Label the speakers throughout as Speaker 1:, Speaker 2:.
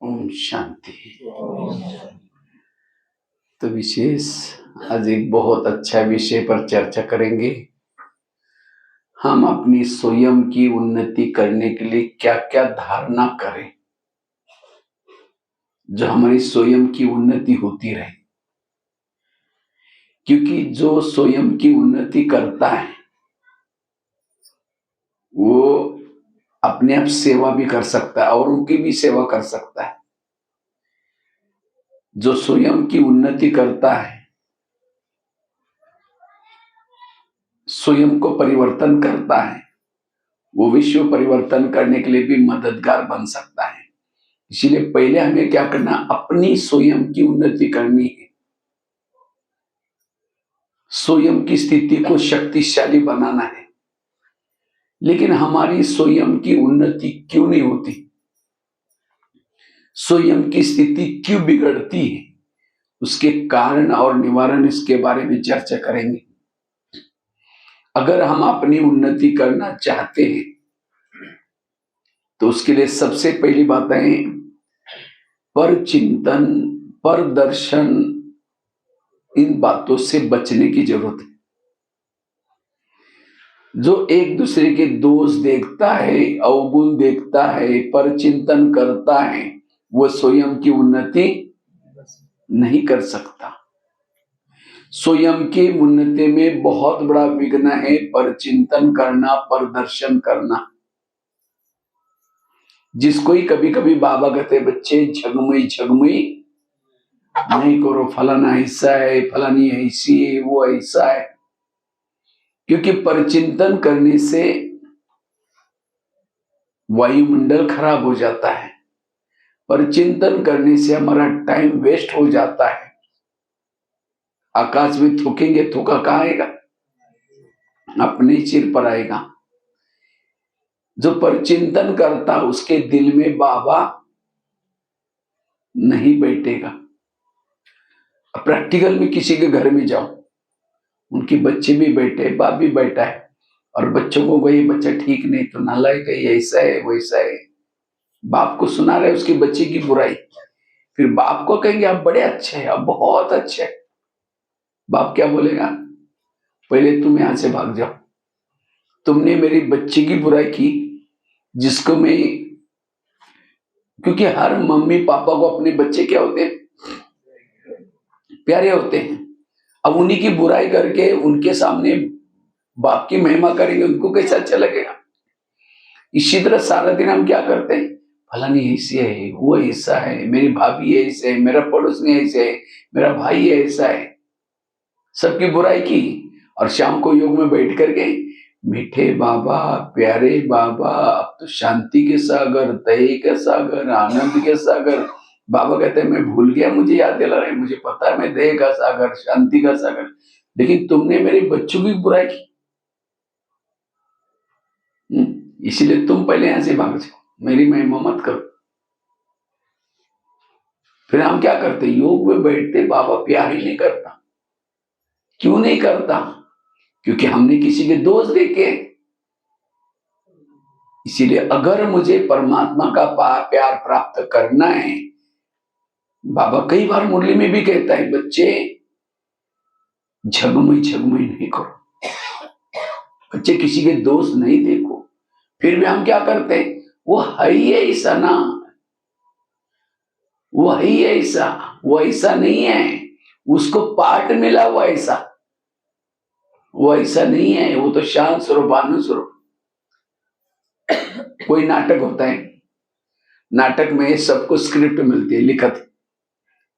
Speaker 1: ओम शांति। तो विशेष आज एक बहुत अच्छा विषय पर चर्चा करेंगे। हम अपनी स्वयं की उन्नति करने के लिए क्या क्या धारणा करें जो हमारी स्वयं की उन्नति होती रहे। क्योंकि जो स्वयं की उन्नति करता है वो अपने आप सेवा भी कर सकता है और उनकी भी सेवा कर सकता है। जो स्वयं की उन्नति करता है, स्वयं को परिवर्तन करता है, वो विश्व परिवर्तन करने के लिए भी मददगार बन सकता है। इसीलिए पहले हमें क्या करना, अपनी स्वयं की उन्नति करनी है। स्वयं की स्थिति को शक्तिशाली बनाना है। लेकिन हमारी स्वयं की उन्नति क्यों नहीं होती, स्वयं की स्थिति क्यों बिगड़ती है, उसके कारण और निवारण, इसके बारे में चर्चा करेंगे। अगर हम अपनी उन्नति करना चाहते हैं तो उसके लिए सबसे पहली बात है पर चिंतन, पर दर्शन, इन बातों से बचने की जरूरत है। जो एक दूसरे के दोष देखता है, अवगुण देखता है, पर चिंतन करता है, वो स्वयं की उन्नति नहीं कर सकता। स्वयं की उन्नति में बहुत बड़ा विघ्न है पर चिंतन करना, पर दर्शन करना। जिसको ही कभी कभी बाबा कहते बच्चे झगमुई झगमुई नहीं करो, फलाना ऐसा है, फलानी ऐसी है, वो ऐसा है। क्योंकि परचिंतन करने से वायुमंडल खराब हो जाता है, परचिंतन करने से हमारा टाइम वेस्ट हो जाता है। आकाश में थूकेंगे, थूका कहाँ आएगा, अपने सिर पर आएगा। जो परचिंतन करता उसके दिल में बाबा नहीं बैठेगा। प्रैक्टिकल में किसी के घर में जाओ, उनके बच्चे भी बैठे, बाप भी बैठा है, और बच्चों को ये बच्चा ठीक नहीं, तो नालायक है, ऐसा है वैसा है, बाप को सुना रहे उसके बच्चे की बुराई। फिर बाप को कहेंगे आप बड़े अच्छे हैं, आप बहुत अच्छे हैं। बाप क्या बोलेगा, पहले तुम यहां से भाग जाओ, तुमने मेरी बच्ची की बुराई की, जिसको मैं, क्योंकि हर मम्मी पापा को अपने बच्चे क्या होते हैं, प्यारे होते हैं। अब उन्हीं की बुराई करके उनके सामने बाप की महिमा करेंगे, उनको कैसा अच्छा लगेगा। इसी तरह सारा दिन हम क्या करते हैं, फलानी ऐसी है, वो ऐसा है, मेरी भाभी ऐसे है, मेरा पड़ोसी ऐसे है, मेरा भाई ऐसा है, सबकी बुराई की। और शाम को योग में बैठ करके मीठे बाबा, प्यारे बाबा, अब तो शांति के सागर, दया के सागर, आनंद के सागर। बाबा कहते हैं मैं भूल गया, मुझे याद दिला रहे, मुझे पता है मैं दया का सागर, शांति का सागर, लेकिन तुमने मेरे बच्चों की बुराई की, इसलिए तुम पहले यहां से भाग जाओ, मेरी महिमा मत करो। फिर हम क्या करते, योग में बैठते, बाबा प्यार ही नहीं करता। क्यों नहीं करता, क्योंकि हमने किसी के दोष देखे। इसीलिए अगर मुझे परमात्मा का प्यार प्राप्त करना है, बाबा कई बार मुरली में भी कहता है बच्चे झगमुई झगमुई नहीं करो, बच्चे किसी के दोष नहीं देखो। फिर भी हम क्या करते हैं, वो है ही ऐसा ना, वो है ही ऐसा, वो ऐसा नहीं है, उसको पार्ट मिला हुआ ऐसा, वो ऐसा नहीं है, वो तो शांत स्वरूप आनंद स्वरूप। कोई नाटक होता है, नाटक में सबको स्क्रिप्ट मिलती है, लिखत,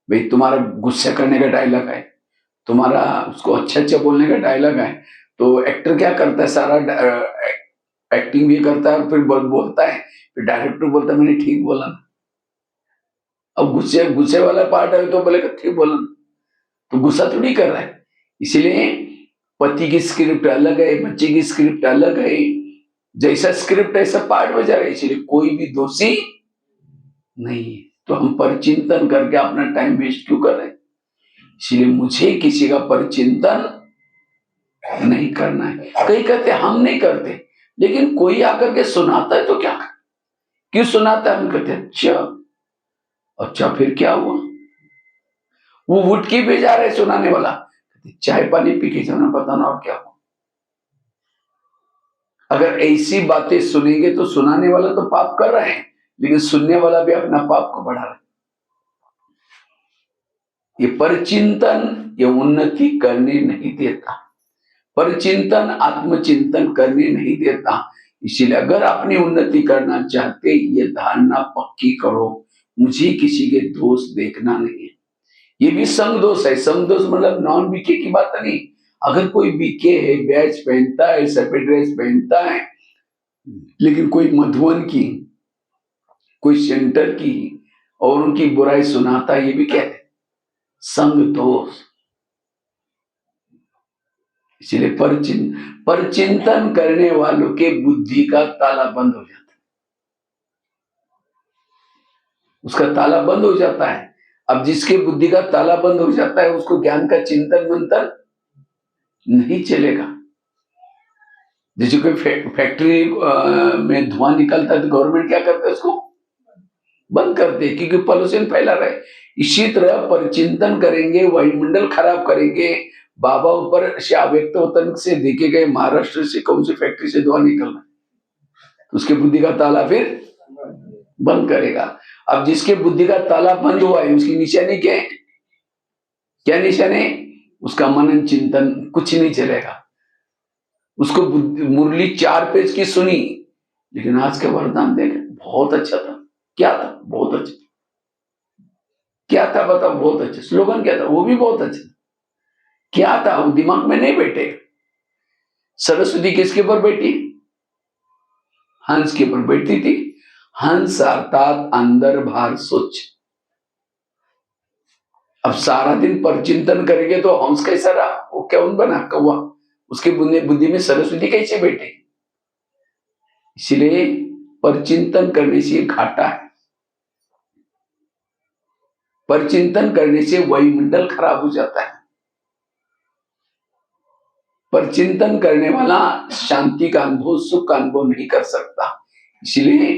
Speaker 1: भाई तुम्हारा गुस्सा करने का डायलॉग है, तुम्हारा उसको अच्छा अच्छा बोलने का डायलॉग है। तो एक्टर क्या करता है, सारा एक्टिंग भी करता है और फिर बोलता है, फिर डायरेक्टर बोलता है मैंने ठीक बोला ना। अब गुस्से गुस्से वाला पार्ट है तो बोलेगा ठीक बोला ना, तो गुस्सा थोड़ी कर रहा है। इसीलिए पति की स्क्रिप्ट अलग है, बच्चे की स्क्रिप्ट अलग है, जैसा स्क्रिप्ट ऐसा पार्ट बजा रहा है। इसलिए कोई भी दोषी नहीं है। तो हम परिचिंतन करके अपना टाइम वेस्ट क्यों कर रहे हैं। इसलिए मुझे किसी का परिचिंतन नहीं करना है। कई कहते हम नहीं करते, लेकिन कोई आकर के सुनाता है तो क्या, क्यों सुनाता है, हम कहते अच्छा अच्छा फिर क्या हुआ? वो वुडकी पे जा रहे सुनाने वाला, चाय पानी पी के जाना, पता ना और क्या हुआ। अगर ऐसी बातें सुनेंगे तो सुनाने वाला तो पाप कर रहे हैं, लेकिन सुनने वाला भी अपना पाप को बढ़ा रहा है। ये परचिंतन ये उन्नति करने नहीं देता, परचिंतन आत्मचिंतन करने नहीं देता। इसीलिए अगर अपनी उन्नति करना चाहते, ये धारणा पक्की करो, मुझे किसी के दोष देखना नहीं है। ये भी संग दोष है। संग दोष मतलब नॉन बीके की बात नहीं। अगर कोई बीके है, बैच पहनता है, सफेद ड्रेस पहनता है, लेकिन कोई मधुवन की, कोई सेंटर की और उनकी बुराई सुनाता है, ये भी क्या है? संग दोष। इसलिए परचिंतन करने वालों के बुद्धि का ताला बंद हो जाता है, उसका ताला बंद हो जाता है। अब जिसके बुद्धि का ताला बंद हो जाता है, उसको ज्ञान का चिंतन मंथन नहीं चलेगा। जैसे कोई फैक्ट्री में धुआं निकलता है तो गवर्नमेंट क्या करता है? उसको बंद कर दे, क्योंकि पॉल्यूशन फैला रहा है। इसी तरह परिचिंतन करेंगे, वायुमंडल खराब करेंगे। बाबा ऊपर से अव्यक्त वतन से देखे गए, महाराष्ट्र से कौन सी फैक्ट्री से धुआं निकल रहा है, उसके बुद्धि का ताला फिर बंद करेगा। अब जिसके बुद्धि का ताला बंद हुआ है, उसकी निशानी क्या है? क्या निशानी? उसका मनन चिंतन कुछ नहीं चलेगा। उसको मुरली 4 पेज की सुनी, लेकिन आज का वरदान देख बहुत अच्छा था। क्या था? बहुत अच्छा। क्या था बताओ? बहुत अच्छा। स्लोगन क्या था? वो भी बहुत अच्छा। क्या था? वो दिमाग में नहीं बैठे। सरस्वती किसके ऊपर बैठी? हंस के ऊपर बैठती थी। हंस अर्थात अंदर बाहर सोच। अब सारा दिन परचिंतन करेंगे तो हंस कैसा रहा? वो क्या बना? कौवा। उसके बुद्धि में सरस्वती कैसे बैठे? इसलिए परचिंतन करने से घाटा है। परचिंतन करने से वायुमंडल खराब हो जाता है। परचिंतन करने वाला शांति का अनुभव, सुख का अनुभव नहीं कर सकता। इसलिए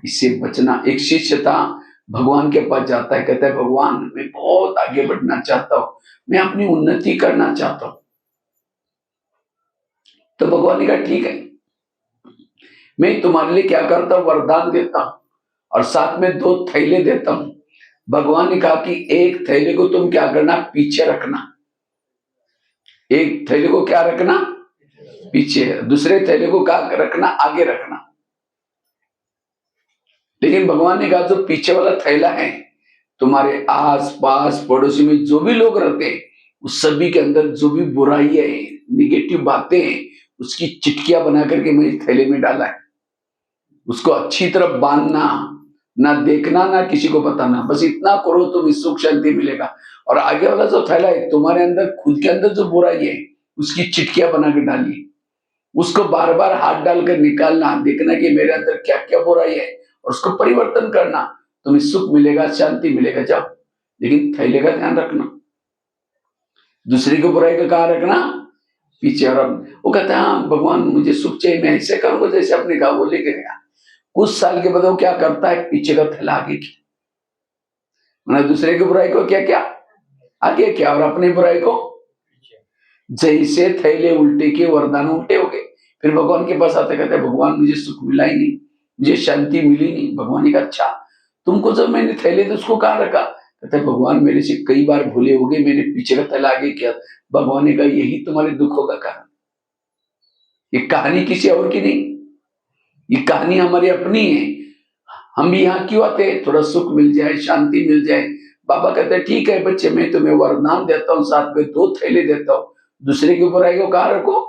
Speaker 1: इससे बचना। एक शिष्य था, भगवान के पास जाता है, कहता है भगवान मैं बहुत आगे बढ़ना चाहता हूं, मैं अपनी उन्नति करना चाहता हूं। तो भगवान ने कहा ठीक है, मैं तुम्हारे लिए क्या करता हूं, वरदान देता हूं और साथ में 2 थैले देता हूं। भगवान ने कहा कि एक थैले को तुम क्या करना, पीछे रखना। एक थैले को क्या रखना? पीछे। दूसरे थैले को क्या रखना? आगे रखना। लेकिन भगवान ने कहा जो पीछे वाला थैला है, तुम्हारे आस पास पड़ोसी में जो भी लोग रहते हैं, उस सभी के अंदर जो भी बुराई है, निगेटिव बातें हैं, उसकी चिटकियां बना करके मैं थैले में डाला है। उसको अच्छी तरह बांधना, ना देखना ना किसी को बताना, बस इतना करो तो सुख शांति मिलेगा। और आगे वाला जो थैला है, तुम्हारे अंदर खुद के अंदर जो बुराई है, उसकी चिटकियां बना के डालिए। उसको बार बार हाथ डालकर निकालना, देखना कि मेरे अंदर क्या क्या बुराई है और उसको परिवर्तन करना, तुम्हें सुख मिलेगा, शांति मिलेगा। जाओ, लेकिन थैले का ध्यान रखना। दूसरे की बुराई का कहाँ रखना? पीछे। और वो कहता है हाँ भगवान मुझे सुख चाहिए, मैं ऐसे करूंगा जैसे अपने कहा, वो लेके गया। कुछ साल के बाद वो क्या करता है, पीछे का थैला आगे किया। मैंने दूसरे की बुराई को क्या क्या आगे किया और अपनी बुराई को, जैसे थैले उल्टे के वरदान उल्टे हो गए। फिर भगवान के पास आते, कहते भगवान मुझे सुख मिला ही नहीं, मुझे शांति मिली नहीं। भगवान ने कहा अच्छा, तुमको जब मैंने थैले थे उसको कहाँ रखा? कहते भगवान मेरे से कई बार भूले हो गए, मैंने पीछे का थैला आगे किया। भगवान ने कहा यही तुम्हारे दुखों का कारण। ये कहानी किसी और की नहीं, ये कहानी हमारी अपनी है। हम भी यहाँ क्यों आते हैं? थोड़ा सुख मिल जाए, शांति मिल जाए। बाबा कहते हैं ठीक है बच्चे, मैं तुम्हें वरदान देता हूँ, साथ में 2 थैले देता हूँ। दूसरे की बुराई को कहाँ रखो?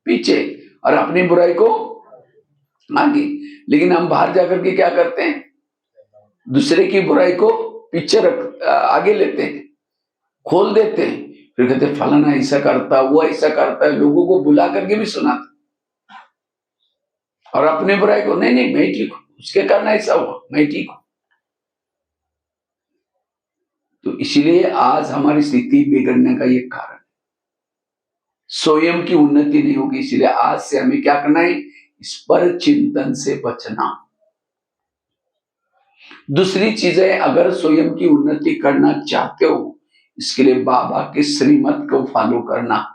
Speaker 1: पीछे, और अपनी बुराई को आगे। लेकिन हम बाहर जाकर के क्या करते हैं? दूसरे की बुराई को पीछे आगे लेते हैं, खोल देते हैं। फिर कहते हैं फलाना ऐसा करता, वो ऐसा करता है, लोगों को बुला करके भी सुनाते। और अपनी बुराई को नहीं नहीं मैं ठीक हूं, उसके कारण ऐसा हुआ, मैं ठीक हूं। तो इसलिए आज हमारी स्थिति बिगड़ने का ये कारण, स्वयं की उन्नति नहीं होगी। इसलिए आज से हमें क्या करना है? इस पर चिंतन से बचना। दूसरी चीज है, अगर स्वयं की उन्नति करना चाहते हो, इसके लिए बाबा के श्रीमत को फॉलो करना।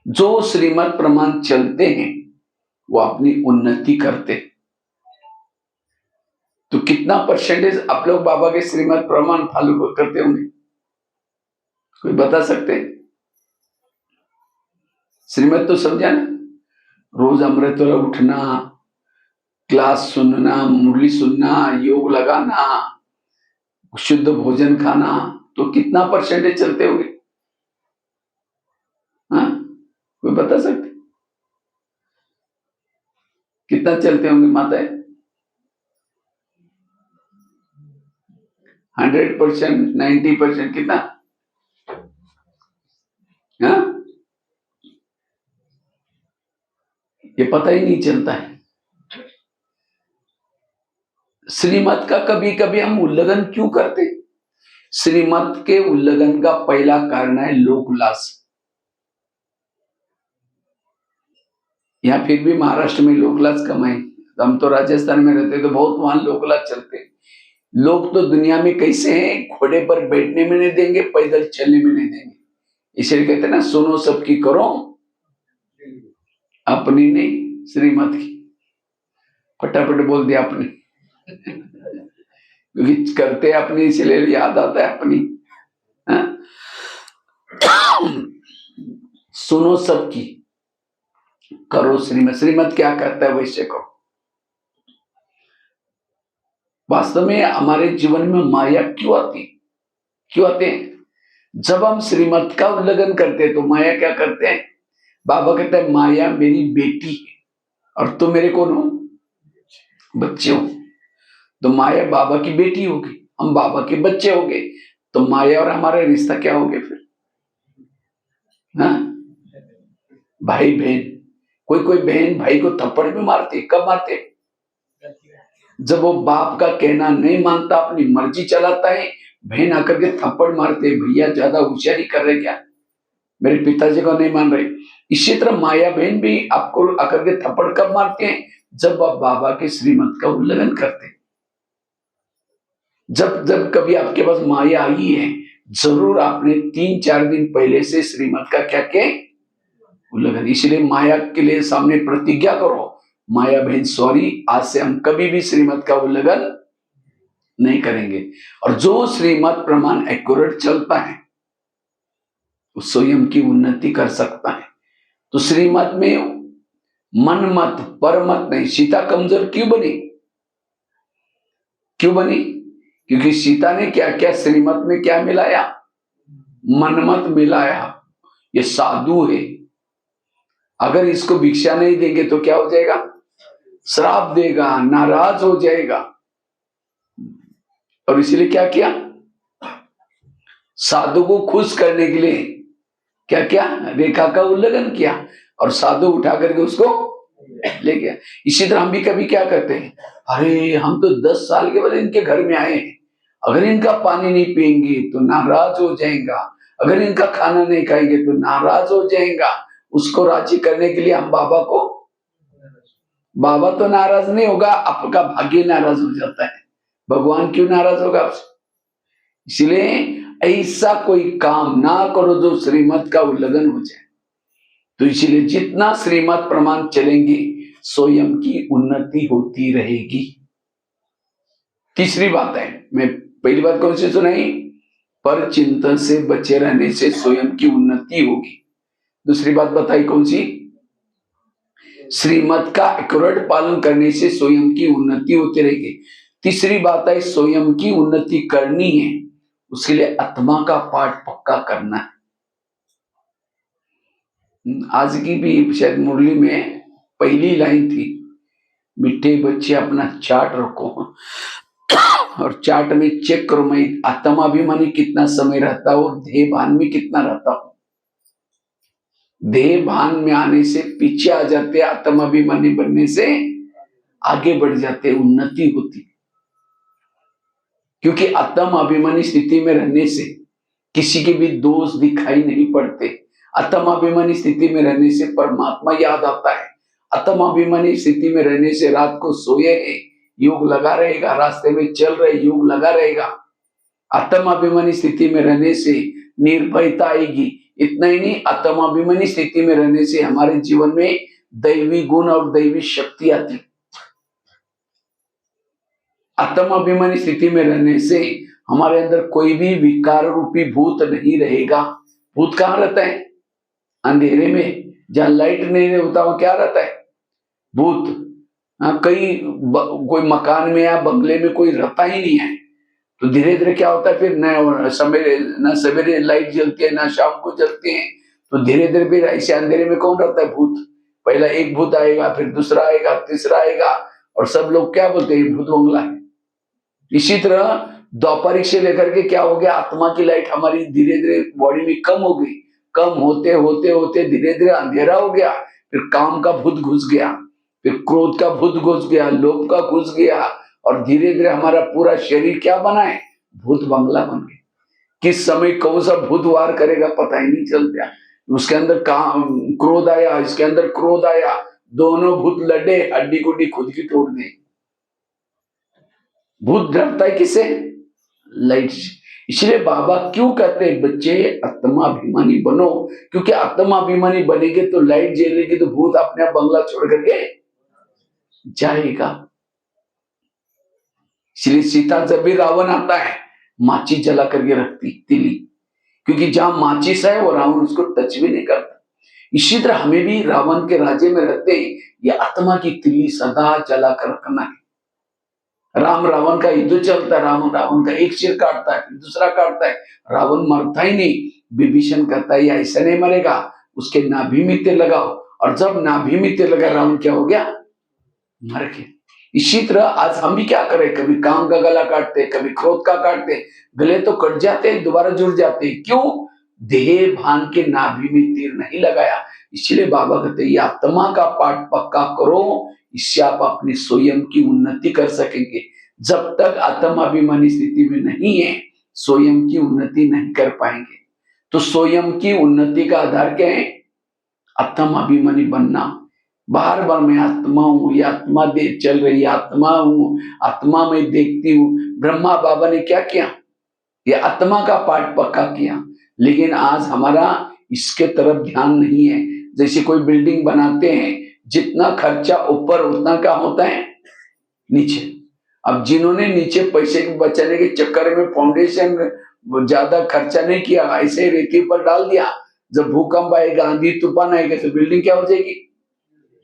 Speaker 1: जो श्रीमत प्रमाण चलते हैं वो अपनी उन्नति करते। तो कितना परसेंटेज आप लोग बाबा के श्रीमत प्रमाण फॉलो करते होंगे, कोई बता सकते? श्रीमत तो समझा ना, रोज अमृत वाला उठना, क्लास सुनना, मुरली सुनना, योग लगाना, शुद्ध भोजन खाना, तो कितना परसेंटेज चलते होंगे? हाँ, कोई बता सकते कितना चलते होंगे माताएं? 100%, 90%, कितना? हाँ, ये पता ही नहीं चलता है। श्रीमत का कभी कभी हम उल्लंघन क्यों करते? श्रीमत के उल्लंघन का पहला कारण है लोकलास। यहाँ फिर भी महाराष्ट्र में लोकलास कम है, हम तो राजस्थान में रहते तो बहुत वहां लोकलास चलते। लोग तो दुनिया में कैसे हैं, घोड़े पर बैठने में नहीं देंगे, पैदल चलने में नहीं देंगे। इसलिए कहते हैं ना, सुनो सबकी करो अपनी नहीं, श्रीमत की। फटाफट बोल दिया अपनी क्योंकि करते अपनी, इसलिए याद आता है अपनी। सुनो सबकी, करो श्रीमत। श्रीमत क्या कहता है वैसे करो। वास्तव में हमारे जीवन में माया क्यों आती, क्यों आते हैं? जब हम श्रीमत का उल्लंघन करते हैं तो माया क्या करते हैं? बाबा कहते हैं माया मेरी बेटी है और तुम मेरे कौन हो? बच्चे हो। तो माया बाबा की बेटी होगी, हम बाबा के बच्चे हो गए, तो माया और हमारा रिश्ता क्या हो गया फिर? हाँ, भाई बहन। कोई कोई बहन भाई को थप्पड़ भी मारती, कब मारते? जब वो बाप का कहना नहीं मानता, अपनी मर्जी चलाता है, बहन आकर के थप्पड़ मारते, भैया ज्यादा होशियारी कर रहे क्या, मेरे पिताजी को नहीं मान रहे। इसी तरह माया बहन भी आपको आकर के थप्पड़ कब मारते हैं? जब आप बाबा के श्रीमत का उल्लंघन करते। जब जब कभी आपके पास माया आई है, जरूर आपने 3-4 दिन पहले से श्रीमत का क्या किया? उल्लंघन। इसलिए माया के लिए सामने प्रतिज्ञा करो, माया बहन सॉरी, आज से हम कभी भी श्रीमत का उल्लंघन नहीं करेंगे। और जो श्रीमत प्रमाण एक्यूरेट चलता है वो स्वयं की उन्नति कर सकता है। तो श्रीमत में मन मत पर मत नहीं। सीता कमजोर क्यों बनी? क्यों बनी? क्योंकि सीता ने क्या क्या श्रीमत में क्या मिलाया? मनमत मिलाया। ये साधु है, अगर इसको भिक्षा नहीं देंगे तो क्या हो जाएगा? श्राप देगा, नाराज हो जाएगा। और इसलिए क्या किया? साधु को खुश करने के लिए क्या क्या? रेखा का उल्लंघन किया और साधु उठा करके उसको ले गया। इसी तरह हम भी कभी क्या करते हैं, अरे हम तो 10 साल के बाद इनके घर में आए हैं, अगर इनका पानी नहीं पिएंगे तो नाराज हो जाएगा, अगर इनका खाना नहीं खाएंगे तो नाराज हो जाएगा। उसको राजी करने के लिए हम बाबा को, बाबा तो नाराज नहीं होगा, आपका भाग्य नाराज हो जाता है। भगवान क्यों नाराज होगा आपसे? इसलिए ऐसा कोई काम ना करो जो श्रीमत का उल्लंघन हो जाए। तो इसलिए जितना श्रीमत प्रमाण चलेंगे स्वयं की उन्नति होती रहेगी। तीसरी बात है, मैं पहली बात कौन सी सुनाई? पर चिंतन से बचे रहने से स्वयं की उन्नति होगी। दूसरी बात बताई कौन सी? श्रीमत का एक्यूरेट पालन करने से स्वयं की उन्नति होती रहेगी। तीसरी बात है, स्वयं की उन्नति करनी है, उसके लिए आत्मा का पाठ पक्का करना है। आज की भी शायद मुरली में पहली लाइन थी, मिठे बच्चे अपना चार्ट रखो और चार्ट में चेक करो मैं आत्माभिमानी कितना समय रहता हूं और देह भान में कितना रहता हूं। देह भान में आने से पीछे आ जाते, आत्माभिमानी बनने से आगे बढ़ जाते, उन्नति होती। क्योंकि आत्माभिमानी स्थिति में रहने से किसी के भी दोष दिखाई नहीं पड़ते। आत्माभिमानी स्थिति में रहने से परमात्मा याद आता है। आत्माभिमानी स्थिति में रहने से रात को सोए हैं युग लगा रहेगा, रास्ते में चल रहे युग लगा रहेगा। आत्माभिमानी स्थिति में रहने से निर्भयता आएगी। इतना ही नहीं, आत्माभिमानी स्थिति में रहने से हमारे जीवन में दैवी गुण और दैवी शक्ति आती। आत्माभिमानी स्थिति में रहने से हमारे अंदर कोई भी विकार रूपी भूत नहीं रहेगा। भूत कहाँ रहता है? अंधेरे में, जहां लाइट नहीं होता वहां क्या रहता है? भूत। कोई मकान में या बंगले में कोई रहता ही नहीं है, तो धीरे धीरे क्या होता है फिर न सवेरे लाइट जलती है ना शाम को जलती है, तो धीरे धीरे फिर ऐसे अंधेरे में कौन रहता है? भूत। पहला एक भूत आएगा, फिर दूसरा आएगा, तीसरा आएगा, और सब लोग क्या बोलते हैं? भूत बंगला है। इसी तरह द्वापरिक से लेकर के क्या हो गया? आत्मा की लाइट हमारी धीरे धीरे बॉडी में कम हो गई। कम होते होते होते धीरे धीरे अंधेरा हो गया, फिर काम का भूत घुस गया, फिर क्रोध का भूत घुस गया, लोभ का घुस गया, और धीरे धीरे हमारा पूरा शरीर क्या बना है? भूत बंगला बन गया। किस समय कौन सा भूत वार करेगा पता ही नहीं चलता। उसके अंदर क्रोध आया, इसके अंदर क्रोध आया, दोनों भूत लड़े, हड्डी गुड्डी खुद की तोड़ दी। भूत डरता है किसे? लाइट से। इसलिए बाबा क्यों कहते हैं बच्चे आत्माभिमानी बनो? क्योंकि आत्माभिमानी बनेंगे तो लाइट जलेगी तो भूत अपने आप बंगला छोड़ करके जाएगा। इसलिए सीता जब भी रावण आता है माची जला करके रखती तिली, क्योंकि जहां माचिस है वो रावण उसको टच भी नहीं करता। इसी तरह हमें भी रावण के राज्य में रहते ये आत्मा की तिली सदा जला कर रखना है। राम रावण का युद्ध चलता है, रावण का एक सिर काटता है, फिर दूसरा काटता है, रावण मरता ही नहीं। विभीषण कहता है ऐसा नहीं मरेगा, उसके नाभि में तेल लगाओ, और जब नाभि में तेल लगा रावण क्या हो गया? मर गया। इसी तरह आज हम भी क्या करें? कभी काम का गला काटते, कभी क्रोध का काटते, गले तो कट जाते हैं, दोबारा जुड़ जाते हैं। क्यों? देह भान के नाभि में तीर नहीं लगाया। इसलिए बाबा कहते हैं आत्मा का पाठ पक्का करो, इससे आप अपनी स्वयं की उन्नति कर सकेंगे। जब तक आत्माभिमानी स्थिति में नहीं है स्वयं की उन्नति नहीं कर पाएंगे। तो स्वयं की उन्नति का आधार क्या है? आत्माभिमानी बनना। बार बार मैं आत्मा हूं, ये आत्मा देख चल रही है, आत्मा हूं, आत्मा में देखती हूं। ब्रह्मा बाबा ने क्या किया? ये आत्मा का पाठ पक्का किया, लेकिन आज हमारा इसके तरफ ध्यान नहीं है। जैसे कोई बिल्डिंग बनाते हैं, जितना खर्चा ऊपर उतना क्या होता है? नीचे। अब जिन्होंने नीचे पैसे बचाने के चक्कर में फाउंडेशन ज्यादा खर्चा नहीं किया, ऐसे रेती पर डाल दिया, जब भूकंप आएगा, आंधी तूफान आएगा तो बिल्डिंग क्या हो जाएगी?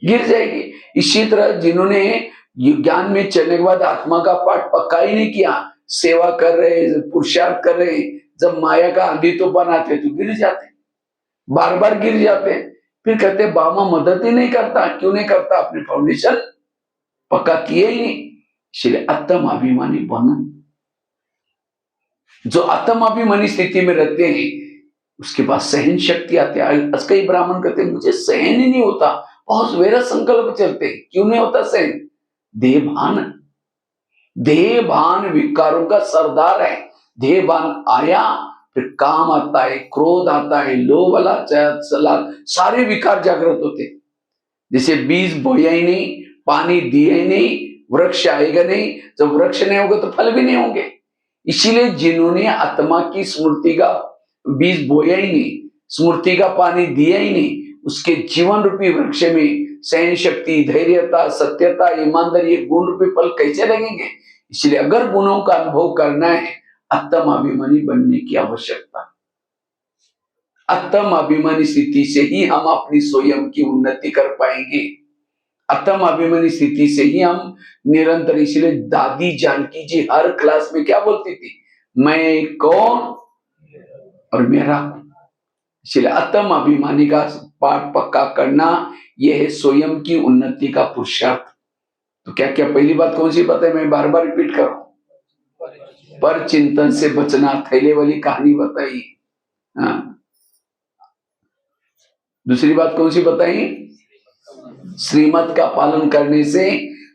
Speaker 1: गिर जाएगी। इसी तरह जिन्होंने ज्ञान में चलने के बाद आत्मा का पाठ पक्का ही नहीं किया, सेवा कर रहे, पुरुषार्थ कर रहे, जब माया का आंधी तूफान आते तो गिर जाते, बार बार गिर जाते। फिर कहते बाबा मदद ही नहीं करता। क्यों नहीं करता? अपने फाउंडेशन पक्का किए ही नहीं। इसलिए आत्माभिमानी बनो। जो आत्माभिमानी स्थिति में रहते हैं उसके पास सहन शक्ति आती है। आज कई ब्राह्मण कहते हैं मुझे सहन ही नहीं होता, बहुत वेरा संकल्प चलते। क्यों नहीं होता सहन? देह भान विकारों का सरदार है। देह भान आया, फिर काम आता है, क्रोध आता है, लोभ सारे विकार जागृत होते। जैसे बीज बोया ही नहीं, पानी दिया ही नहीं, वृक्ष आएगा नहीं। जब वृक्ष नहीं होगा तो फल भी नहीं होंगे। इसीलिए जिन्होंने आत्मा की स्मृति का बीज बोया ही नहीं, स्मृति का पानी दिया ही नहीं, उसके जीवन रूपी वृक्ष में सहन शक्ति, धैर्यता, सत्यता, ईमानदारी, गुण रूपी फल कैसे लगेंगे? इसलिए अगर गुणों का अनुभव करना है, आत्माभिमानी बनने की आवश्यकता। आत्माभिमानी स्थिति से ही हम अपनी स्वयं की उन्नति कर पाएंगे। आत्माभिमानी स्थिति से ही हम निरंतर। इसलिए दादी जानकी जी हर क्लास में क्या बोलती थी? मैं कौन और मेरा। इसलिए आत्माभिमानी का पाठ पक्का करना यह है स्वयं की उन्नति का पुरुषार्थ। तो क्या क्या पहली बात कौन सी बात है? मैं बार बार रिपीट करूं, पर चिंतन से बचना, थैले वाली कहानी बताई। हाँ, दूसरी बात कौन सी बताई? श्रीमत का पालन करने से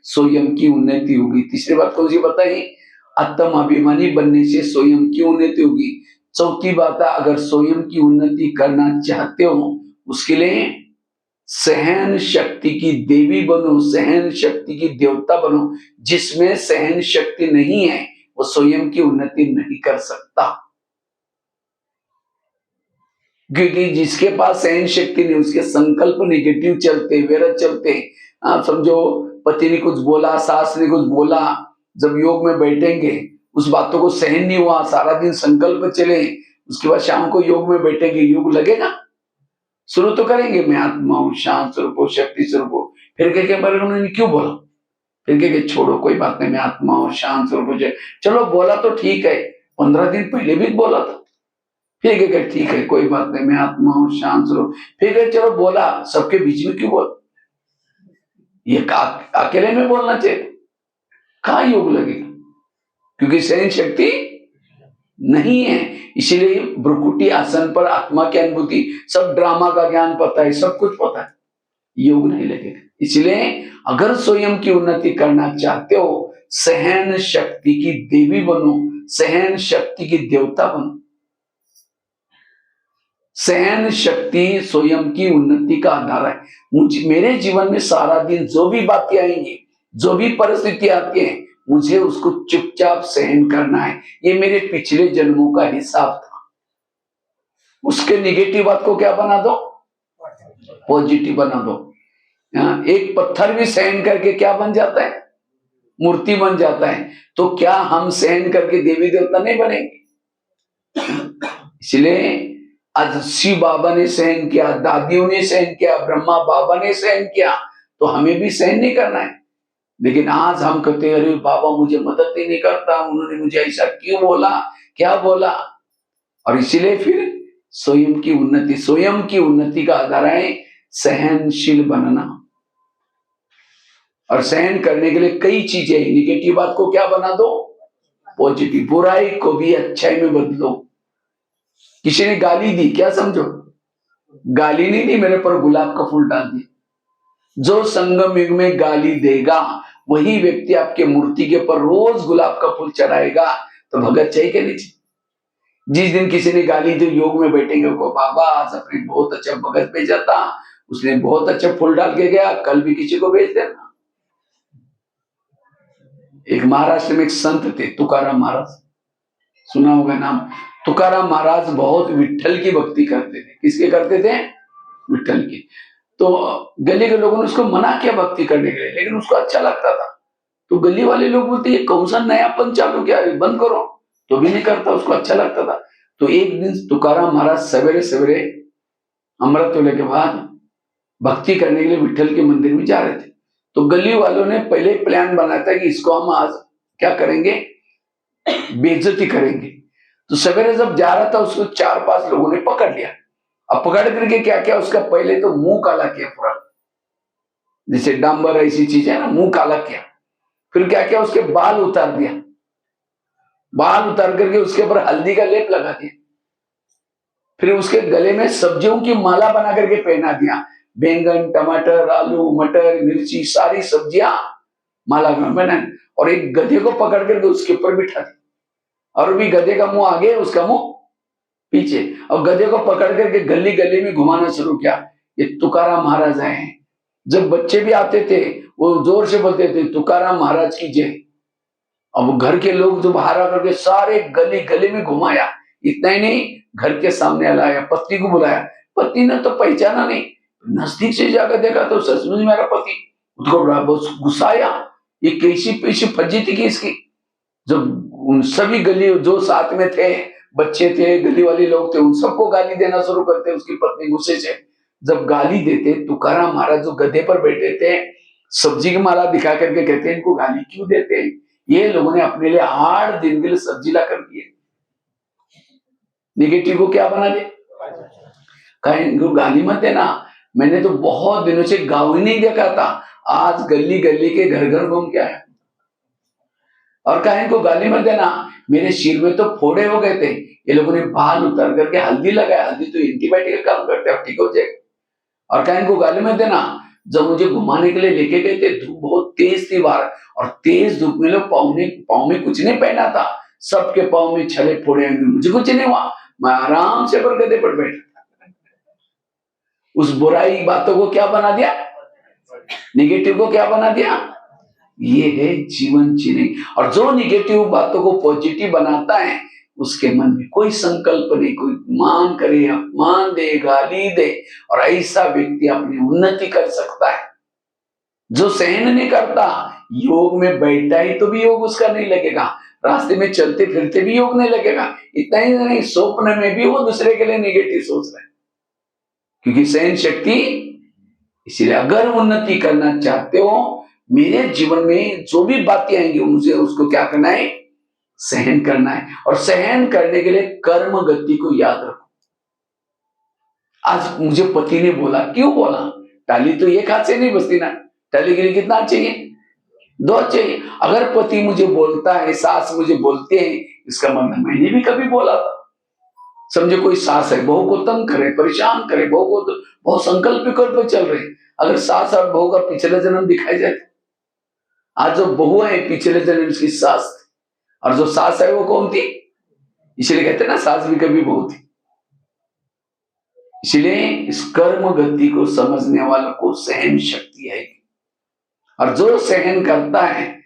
Speaker 1: स्वयं की उन्नति होगी। तीसरी बात कौन सी बताई? आत्माभिमानी बनने से स्वयं की उन्नति होगी। चौथी बात है अगर स्वयं की उन्नति करना चाहते हो उसके लिए सहन शक्ति की देवी बनो, सहन शक्ति की देवता बनो। जिसमें सहन शक्ति नहीं है वो स्वयं की उन्नति नहीं कर सकता, क्योंकि जिसके पास सहन शक्ति नहीं, उसके संकल्प नेगेटिव चलते, व्यर्थ चलते। आप समझो, पति ने कुछ बोला, सास ने कुछ बोला, जब योग में बैठेंगे उस बातों को सहन नहीं हुआ, सारा दिन संकल्प चले, उसके बाद शाम को योग में बैठेंगे, योग लगेगा? शुरू तो करेंगे, मैं आत्मा हूं, शांत स्वरूप हूं, शक्ति स्वरूप हूं। फिर कह बोले उन्होंने क्यों बोला? फिर कह छोड़ो, कोई बात नहीं, मैं आत्मा हूं, शांत स्वरूप हूं। चलो बोला तो ठीक है, 15 दिन पहले भी बोला था। फिर कह ठीक है, कोई बात नहीं, मैं आत्मा हूं, शांत स्वरूप। फिर कह चलो बोला, सबके बीच में क्यों बोल? ये अकेले में बोलना चाहिए, कहाँ योग लगेगा? क्योंकि सहन शक्ति नहीं है। इसीलिए भ्रुकुटी आसन पर आत्मा की अनुभूति, सब ड्रामा का ज्ञान पता है, सब कुछ पता है, योग नहीं लगेगा। इसलिए अगर स्वयं की उन्नति करना चाहते हो, सहन शक्ति की देवी बनो, सहन शक्ति की देवता बनो। सहन शक्ति स्वयं की उन्नति का आधार है। मेरे जीवन में सारा दिन जो भी बातें आएंगी, जो भी परिस्थिति आती है, मुझे उसको चुपचाप सहन करना है। ये मेरे पिछले जन्मों का हिसाब था। उसके निगेटिव बात को क्या बना दो? पॉजिटिव बना दो। एक पत्थर भी सहन करके क्या बन जाता है? मूर्ति बन जाता है। तो क्या हम सहन करके देवी देवता नहीं बनेंगे? इसलिए आज शिव बाबा ने सहन किया, दादियों ने सहन किया, ब्रह्मा बाबा ने सहन किया, तो हमें भी सहन नहीं करना है। लेकिन आज हम कहते हैं, अरे बाबा मुझे मदद ही नहीं करता, उन्होंने मुझे ऐसा क्यों बोला, क्या बोला? और इसीलिए फिर स्वयं की उन्नति का आधार है सहनशील बनना। और सहन करने के लिए कई चीजें, निगेटिव बात को क्या बना दो? पॉजिटिव। बुराई को भी अच्छाई में बदलो। किसी ने गाली दी, क्या समझो? गाली नहीं दी, मेरे पर गुलाब का फूल डाल दिया। जो संगम युग में गाली देगा, वही व्यक्ति आपके मूर्ति के ऊपर रोज गुलाब का फूल चढ़ाएगा, तो भगत चाहिए के नीचे। जिस दिन किसी ने गाली दी, योग में बैठेंगे को, बाबा आज अपने बहुत अच्छा भगत भेजा था, उसने बहुत अच्छा फूल डाल के गया, कल भी किसी को भेज देना। एक महाराष्ट्र में एक संत थे, तुकाराम महाराज, सुना होगा नाम। तुकाराम महाराज बहुत विठ्ठल की भक्ति करते थे। किसके करते थे? विठ्ठल की। तो गली के लोगों ने उसको मना किया भक्ति करने के लिए, लेकिन उसको अच्छा लगता था। तो गली वाले लोग बोलते ये कौन सा नयापन चालू किया, बंद करो, तो भी नहीं करता, उसको अच्छा लगता था। तो एक दिन तुकाराम महाराज सवेरे सवेरे अमृत वेले के बाद भक्ति करने के लिए विठ्ठल के मंदिर में जा रहे थे। तो गली वालों ने पहले प्लान बनाया था कि इसको हम आज क्या करेंगे, बेइज्जती करेंगे। तो सवेरे जब जा रहा था, उसको 4-5 लोगों ने पकड़ लिया। अब पकड़ करके क्या किया, उसका पहले तो मुंह काला किया पूरा, जैसे डांबर ऐसी चीज है ना, मुंह काला किया। फिर क्या किया, उसके बाल उतार दिया, बाल उतार करके उसके ऊपर हल्दी का लेप लगा दिया। फिर उसके गले में सब्जियों की माला बना करके पहना दिया। बैंगन, टमाटर, आलू, मटर, मिर्ची, सारी सब्जियां माला में बना, और एक गधे को पकड़ करके उसके ऊपर बिठा दिया। और भी गधे का मुंह आगे, उसका मुंह पीछे, और गधे को पकड़ करके गली गली में घुमाना शुरू किया। ये तुकाराम महाराज आए हैं। जब बच्चे भी आते थे, वो जोर से बोलते थे तुकाराम महाराज की जय। अब घर के लोग जो बाहर आकर के सारे गली गली में घुमाया। इतना ही नहीं, घर के सामने लाया, पत्नी को बुलाया। पत्नी ने तो पहचाना नहीं, नजदीक से जाकर देखा तो सचमुच मेरा पति। उसको गुस्सा आया, ये कैसी कैसी फजीती की इसकी। जब उन सभी गली जो साथ में थे, बच्चे थे, गली वाले लोग थे, उन सबको गाली देना शुरू करते। उसकी पत्नी गुस्से से जब गाली देते, तुकाराम महाराज जो गधे पर बैठे थे, सब्जी की माला दिखा करके कहते इनको गाली क्यों देते? ये लोगों ने अपने लिए 8 दिन के लिए सब्जी ला कर दिए। निगेटिव को क्या बना दे, कहीं इनको गाली मत देना। मैंने तो बहुत दिनों से गाँव ही नहीं देखा था, आज गली गली के घर घर घूम के आया। और कहा इनको गाली मत देना, मेरे सिर में तो फोड़े हो गए थे, ये लोगों ने बाल उतार करके हल्दी लगाया, हल्दी तो एंटीबायोटिक का काम करते हैं, ठीक हो जाएगा। और कहा इनको गाली मत देना, जब मुझे घुमाने के लिए लेके गए थे, धूप बहुत तेज थी बाहर, और तेज धूप में लोग पाँव में कुछ नहीं पहना था, सबके पाँव में छले फोड़े, मुझे कुछ नहीं हुआ, मैं आराम से पर गधे पर बैठा। उस बुराई बातों को क्या बना दिया, निगेटिव को क्या बना दिया। ये है जीवन जीने। और जो निगेटिव बातों को पॉजिटिव बनाता है उसके मन में कोई संकल्प नहीं, कोई मान करे, अपमान दे, गाली दे, और ऐसा व्यक्ति अपनी उन्नति कर सकता है। जो सहन नहीं करता, योग में बैठा ही तो भी योग उसका नहीं लगेगा, रास्ते में चलते फिरते भी योग नहीं लगेगा। इतना ही नहीं, स्वप्न में भी वो दूसरे के लिए निगेटिव सोच रहे हैं, क्योंकि सहन शक्ति। इसलिए अगर उन्नति करना चाहते हो, मेरे जीवन में जो भी बातें आएंगी मुझे उसको क्या करना है, सहन करना है। और सहन करने के लिए कर्म गति को याद रखो। आज मुझे पति ने बोला, क्यों बोला, टाली तो एक हाथ से नहीं बसती ना, टाली के लिए कितना चाहिए, दो चाहिए। अगर पति मुझे बोलता है, सास मुझे बोलते हैं, इसका मतलब मैंने भी कभी बोला था। समझो कोई सास है, बहू को तंग करे, परेशान करे, बहू को तो बहुत संकल्प विकल्प चल रहे, अगर सास और बहू का पिछला जन्म दिखाई जाए, आज जो बहू है पिछले जन्म की सास थी, और जो सास है वो कौन थी, इसलिए कहते हैं ना सास भी कभी बहू थी। इसलिए इस कर्म गति को समझने वालों को सहन शक्ति है, और जो सहन करता है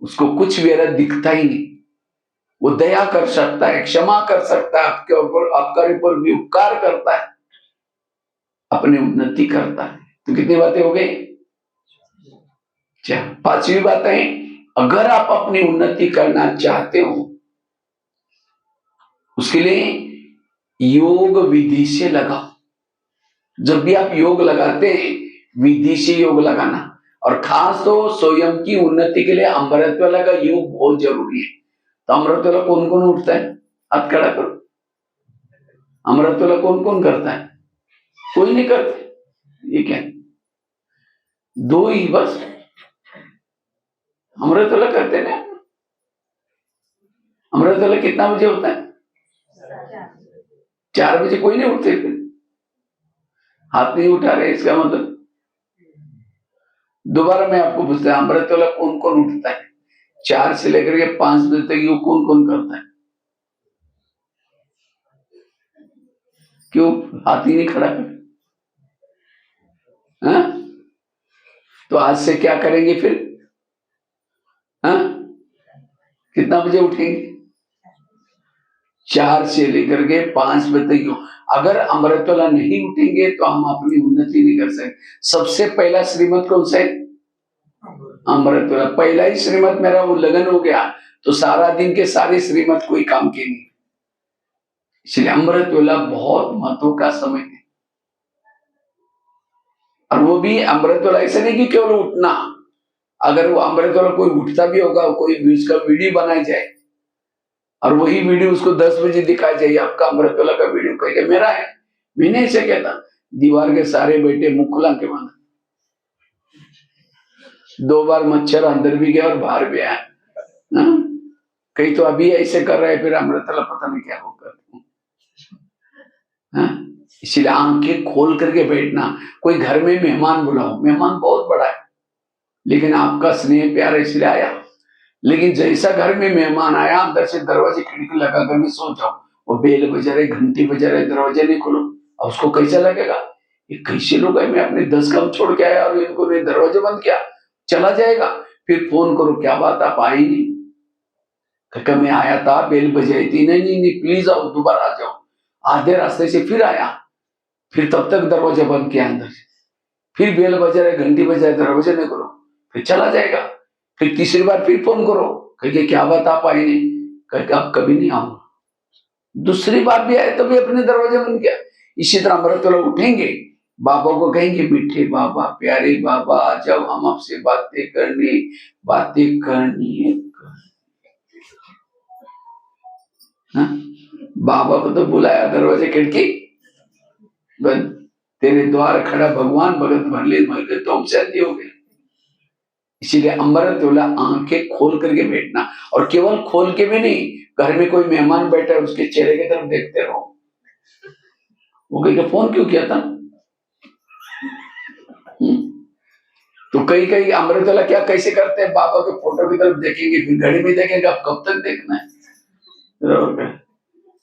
Speaker 1: उसको कुछ भी ऐसा दिखता ही नहीं। वो दया कर सकता है, क्षमा कर सकता है, आपके ऊपर, आपके ऊपर भी उपकार करता है, अपनी उन्नति करता है। तो कितनी बातें हो गई, चार। पांचवी बात है, अगर आप अपनी उन्नति करना चाहते हो उसके लिए योग विधि से लगाओ। जब भी आप योग लगाते हैं विधि से योग लगाना, और खास तो स्वयं की उन्नति के लिए अमृतवेला का योग बहुत जरूरी है। तो अमृतवेला कौन कौन उठता है, हाथ खड़ा करो। अमृतवेला कौन कौन करता है, कोई नहीं करते, ये क्या, दो ही बस अमृतवेला करते ना। अमृतवेला कितना बजे होता है, 4 बजे। कोई नहीं उठते, फिर हाथ नहीं उठा रहे, इसका मतलब दोबारा मैं आपको पूछता हूं, अमृतवेला कौन कौन उठता है 4 से लेकर के 5 बजे तक, ये कौन कौन करता है, क्यों हाथ ही नहीं खड़ा कर। हाँ? तो आज से क्या करेंगे फिर, हाँ? कितना बजे उठेंगे, 4 से लेकर के 5 बजे तक। अगर अमृतवेला नहीं उठेंगे तो हम अपनी उन्नति नहीं कर सकते। सबसे पहला श्रीमत कौन सा है, अमृतवेला। पहला ही श्रीमत मेरा उल्लंघन हो गया तो सारा दिन के सारे श्रीमत कोई काम के नहीं। इसलिए अमृतवेला बहुत महत्व का समय है। और वो भी अमृतवेला ऐसा नहीं कि केवल उठना, अगर वो अमृतवेला कोई उठता भी होगा, कोई उसका वीडियो बनाया जाए और वही वीडियो उसको 10 बजे दिखाया जाए, आपका अमृतवेला का वीडियो कहेगा मेरा है, मैंने ऐसे कहता, दीवार के सारे बेटे मुख खुला के माना। 2 बार मच्छर अंदर भी गया और बाहर भी आया। कई तो अभी ऐसे कर रहे हैं, फिर अमृतवेला पता नहीं क्या होगा। इसलिए आंखें खोल करके बैठना। कोई घर में मेहमान बुलाओ, मेहमान बहुत बड़ा है लेकिन आपका स्नेह प्यार इसलिए आया, लेकिन जैसा घर में मेहमान आया अंदर से दरवाजे खिड़की लगा कर भी सो जाओ, वो बेल बजा रहे, घंटी बजा रहे, दरवाजे नहीं खोलो, और उसको कैसा लगेगा, ये कैसे लोग है, मैं अपने 10 काम छोड़ के आया और इनको ने दरवाजे बंद किया, चला जाएगा। फिर फोन करो, क्या बात आप आए नहीं, क्योंकि मैं आया था, बेल बजाई थी, नहीं नहीं नहीं प्लीज आओ, दोबारा आ जाओ। आधे रास्ते से फिर आया, फिर तब तक दरवाजा बंद किया अंदर से, फिर बेल बजा रहे, घंटी बजाए, दरवाजे नहीं करो, फिर चला जाएगा। फिर तीसरी बार फिर फोन करो, कहिए क्या बात आप आए नहीं, कहे आप कभी नहीं आऊंगा। दूसरी बार भी आए तो भी अपने दरवाजे बंद किया। इसी तरह अमृतवेला उठेंगे, बाबा को कहेंगे मीठे बाबा, प्यारे बाबा, जब हम आपसे बातें करनी है। बाबा को तो बुलाया, दरवाजे खिड़की बंद, तेरे द्वार खड़ा भगवान, भगत भरले भरले तो हम शादी हो गए। इसीलिए अमृतवेला आंखें खोल करके बैठना, और केवल खोल के भी नहीं, घर में कोई मेहमान बैठा है उसके चेहरे की तरफ देखते रहो। वो कहेगा फोन क्यों किया था। तो कई कई अमृतवेला क्या कैसे करते हैं, बाबा के फोटो की तरफ देखेंगे, फिर घड़ी में देखेंगे, अब कब तक देखना है।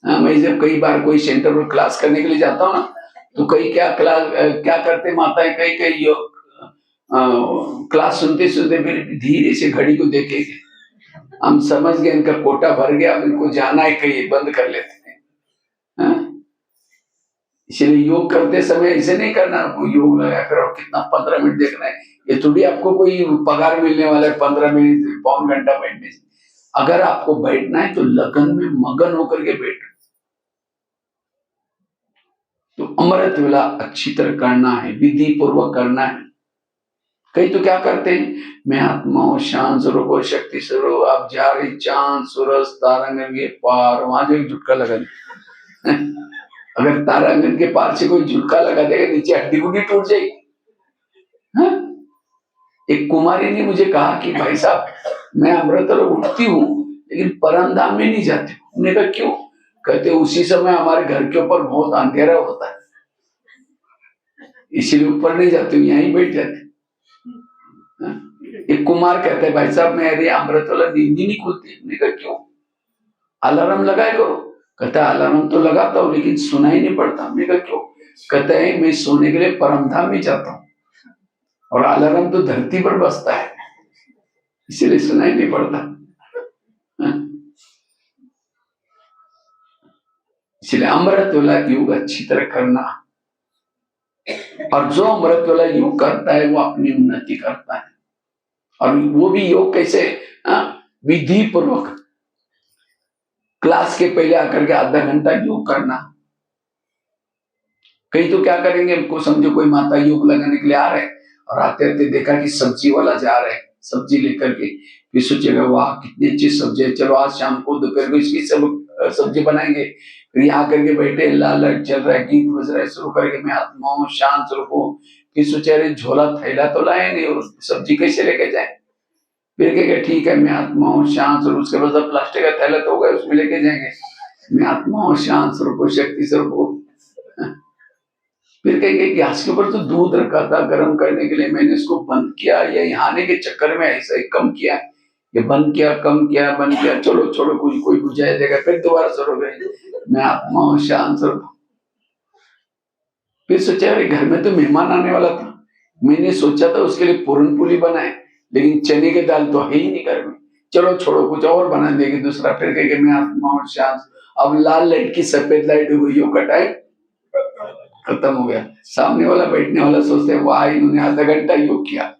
Speaker 1: मैं जब कई बार कोई सेंटर पर क्लास करने के लिए जाता हूँ ना, तो कई क्या करते माताएं, कई कई योग क्लास सुनते सुनते फिर धीरे से घड़ी को देखेंगे, हम समझ गए इनका कोटा भर गया, अब इनको जाना है कहीं, बंद कर लेते हैं। हाँ? इसलिए योग करते समय ऐसे नहीं करना, योग लगा कर और कितना 15 मिनट देखना है, ये थोड़ी आपको कोई पगार मिलने वाला है 15 मिनट पौन घंटा बैठने से। अगर आपको बैठना है तो लगन में मगन होकर के बैठो। तो अमृत वेला अच्छी तरह करना है, विधि पूर्वक करना है। कई तो क्या करते हैं, मैं आत्मा हूं, शांत स्वरूप और शक्ति स्वरूप, आप जा रही चांद सूरज तारांगन के पार, वहां जो एक झुटका लगा अगर तारांगन के पार से कोई झुटका लगा देगा, नीचे हड्डी गुड्डी टूट जाएगी। हाँ? एक कुमारी ने मुझे कहा कि भाई साहब मैं अमृतसर उठती हूँ लेकिन परम धाम में नहीं जाती। उन्होंने कहा क्यों? कहते उसी समय हमारे घर के ऊपर बहुत अंधेरा होता है, इसीलिए ऊपर नहीं जाती हूँ, यहीं बैठ जाती। एक कुमार कहते हैं भाई साहब मेरे अमृत वाला नींद ही नहीं खुलती। मैंने कहा क्यों? अलार्म लगाए करो। कहता है अलार्म तो लगाता हूँ लेकिन सुनाई नहीं पड़ता। मैंने कहा क्यों? कहता है मैं सोने के लिए परमधाम में जाता हूँ और अलार्म तो धरती पर बजता है, इसीलिए सुनाई नहीं पड़ता। इसलिए अमृत वाला योग अच्छी तरह करना, और जो अमृत वाला योग करता है वो अपनी उन्नति करता है। और वो भी योग कैसे? विधि पूर्वक क्लास के पहले आकर के आधा घंटा योग करना। कई तो क्या करेंगे, हमको समझो कोई माता योग लगाने के लिए आ रहे और आते आते देखा कि सब्जी वाला जा रहे, सब्जी लेकर के, फिर सोचेगा वाह कितनी अच्छी सब्जी है, चलो आज शाम को दोपहर को इसकी सब सब्जी बनाएंगे। फिर यहाँ करके बैठे, लाइट चल रहा है, गीत बज रहा है, शुरू करके मैं आत्मा हूँ, शांत स्वरूप हूँ। फिर सोचे अरे झोला थैला तो लाए नहीं और सब्जी कैसे लेके जाए। फिर कहेगा ठीक है मैं आत्मा हूँ, शांत स्वरूप। उसके बाद प्लास्टिक का थैला तो होगा उसमें लेके जाएंगे, मैं आत्मा हूँ, शांत स्वरूप, शक्ति स्वरूप। फिर कहेंगे गैस के ऊपर तो दूध रखा था गर्म करने के लिए, मैंने इसको बंद किया, या यहाँ आने के चक्कर में ऐसा ही कम किया, ये बंद किया, कम किया, बंद किया, चलो छोड़ो कोई बुझाई देगा। फिर दोबारा शुरू करेंगे, मैं आत्मा हूँ, शांत स्वरूप। फिर सोचा अरे घर में तो मेहमान आने वाला था, मैंने सोचा था उसके लिए पूरन पूरी बनाए, लेकिन चने की दाल तो है ही नहीं घर में, चलो छोड़ो कुछ और बना देगी दूसरा। फिर कहेंगे मैं आत्मा हूँ, शांत। अब लाल लाइट की सफेद लाइट हो गई, योग का टाइम खत्म हो गया। सामने वाला बैठने वाला सोचते हैं वाह इन्होंने आधा घंटा योग किया,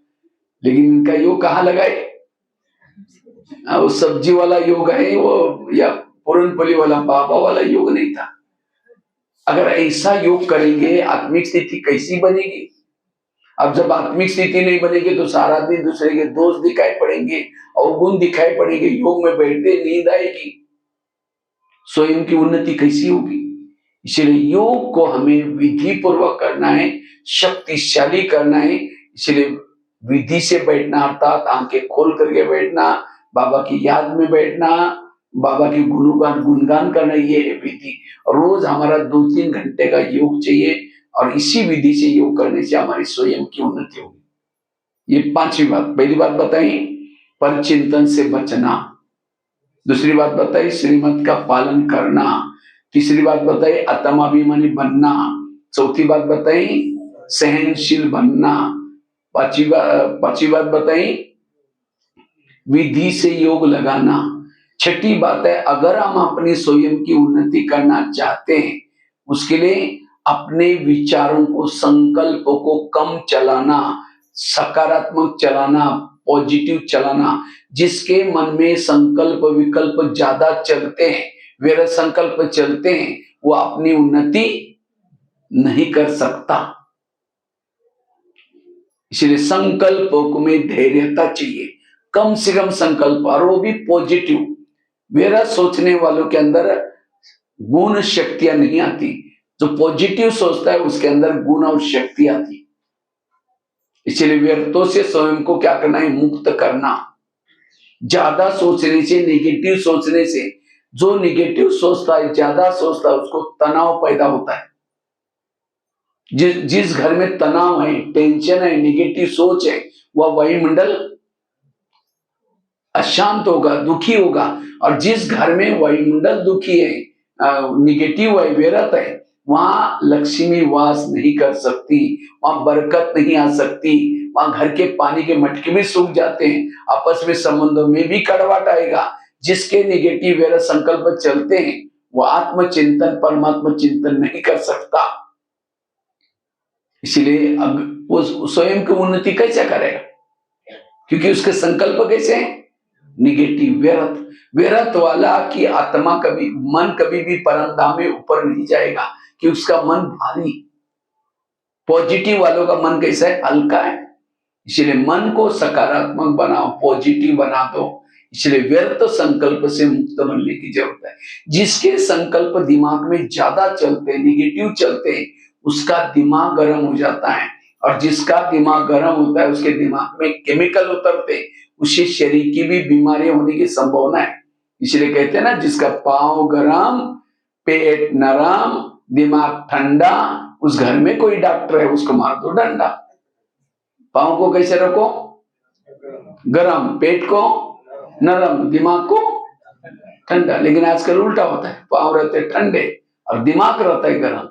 Speaker 1: लेकिन इनका योग कहाँ लगाए? वो सब्जी वाला योग है वो, या पूरनपोली वाला बाबा वाला योग नहीं था। अगर ऐसा योग करेंगे आत्मिक स्थिति कैसी बनेगी? अब जब आत्मिक स्थिति नहीं बनेगी तो सारा दिन दूसरे के दोष दिखाई पड़ेंगे और गुण दिखाई पड़ेंगे, योग में बैठते नींद आएगी, स्वयं की उन्नति कैसी होगी? इसलिए योग को हमें विधि पूर्वक करना है, शक्तिशाली करना है। इसलिए विधि से बैठना अर्थात आंखें खोल करके बैठना, बाबा की याद में बैठना, बाबा की गुणगान करना, ये है विधि। रोज हमारा 2-3 घंटे का योग चाहिए और इसी विधि से योग करने से हमारी स्वयं की उन्नति होगी। ये 5वीं बात। पहली बात बताई पर चिंतन से बचना, दूसरी बात बताई श्रीमत का पालन करना, तीसरी बात बताई आत्माभिमानी बनना, चौथी बात बताई सहनशील बनना, पांचवी बात बताई विधि से योग लगाना, छठी बात है अगर हम अपनी स्वयं की उन्नति करना चाहते हैं उसके लिए अपने विचारों को, संकल्पों को कम चलाना, सकारात्मक चलाना, पॉजिटिव चलाना। जिसके मन में संकल्प विकल्प ज्यादा चलते हैं, व्यर्थ संकल्प चलते हैं, वो अपनी उन्नति नहीं कर सकता। इसलिए संकल्प में धैर्यता चाहिए, कम से कम संकल्प, और वो भी पॉजिटिव। व्यर्थ सोचने वालों के अंदर गुण शक्तियां नहीं आती, जो पॉजिटिव सोचता है उसके अंदर गुण और शक्ति आती। इसलिए व्यर्थों से स्वयं को क्या करना है? मुक्त करना। ज्यादा सोचने से, नेगेटिव सोचने से, जो नेगेटिव सोचता है, ज्यादा सोचता है, उसको तनाव पैदा होता है। जिस घर में तनाव है, टेंशन है, नेगेटिव सोच है, वह वायुमंडल अशांत होगा, दुखी होगा। और जिस घर में वायुमंडल दुखी है, नेगेटिव है, व्यर्थ है, वहां लक्ष्मी वास नहीं कर सकती, वहां बरकत नहीं आ सकती, वहां घर के पानी के मटके भी सूख जाते हैं, आपस में संबंधों में भी कड़वाहट आएगा। जिसके निगेटिव वेरा संकल्प चलते हैं वो आत्मचिंतन परमात्मा चिंतन नहीं कर सकता। इसलिए अब वो स्वयं की उन्नति कैसे करेगा, क्योंकि उसके संकल्प कैसे हैं निगेटिव व्यर्थ। व्यर्थ वाला की आत्मा कभी मन कभी भी परम धाम में ऊपर नहीं जाएगा कि उसका मन भारी। पॉजिटिव वालों का मन कैसा है हल्का है। इसलिए मन को सकारात्मक बनाओ, पॉजिटिव बना दो। इसलिए व्यर्थ संकल्प से मुक्त बनने की जरूरत है। जिसके संकल्प दिमाग में ज्यादा चलते हैं निगेटिव चलते हैं उसका दिमाग गर्म हो जाता है, और जिसका दिमाग गर्म होता है उसके दिमाग में केमिकल उतरते हैं, उससे शरीर की भी बीमारियां होने की संभावना है। इसलिए कहते हैं ना जिसका पांव गरम पेट नरम दिमाग ठंडा उस घर में कोई डॉक्टर है उसको मार दो डंडा। पांव को कैसे रखो गरम, पेट को नरम, दिमाग को ठंडा। लेकिन आजकल उल्टा होता है, पांव रहते ठंडे और दिमाग रहता है गरम।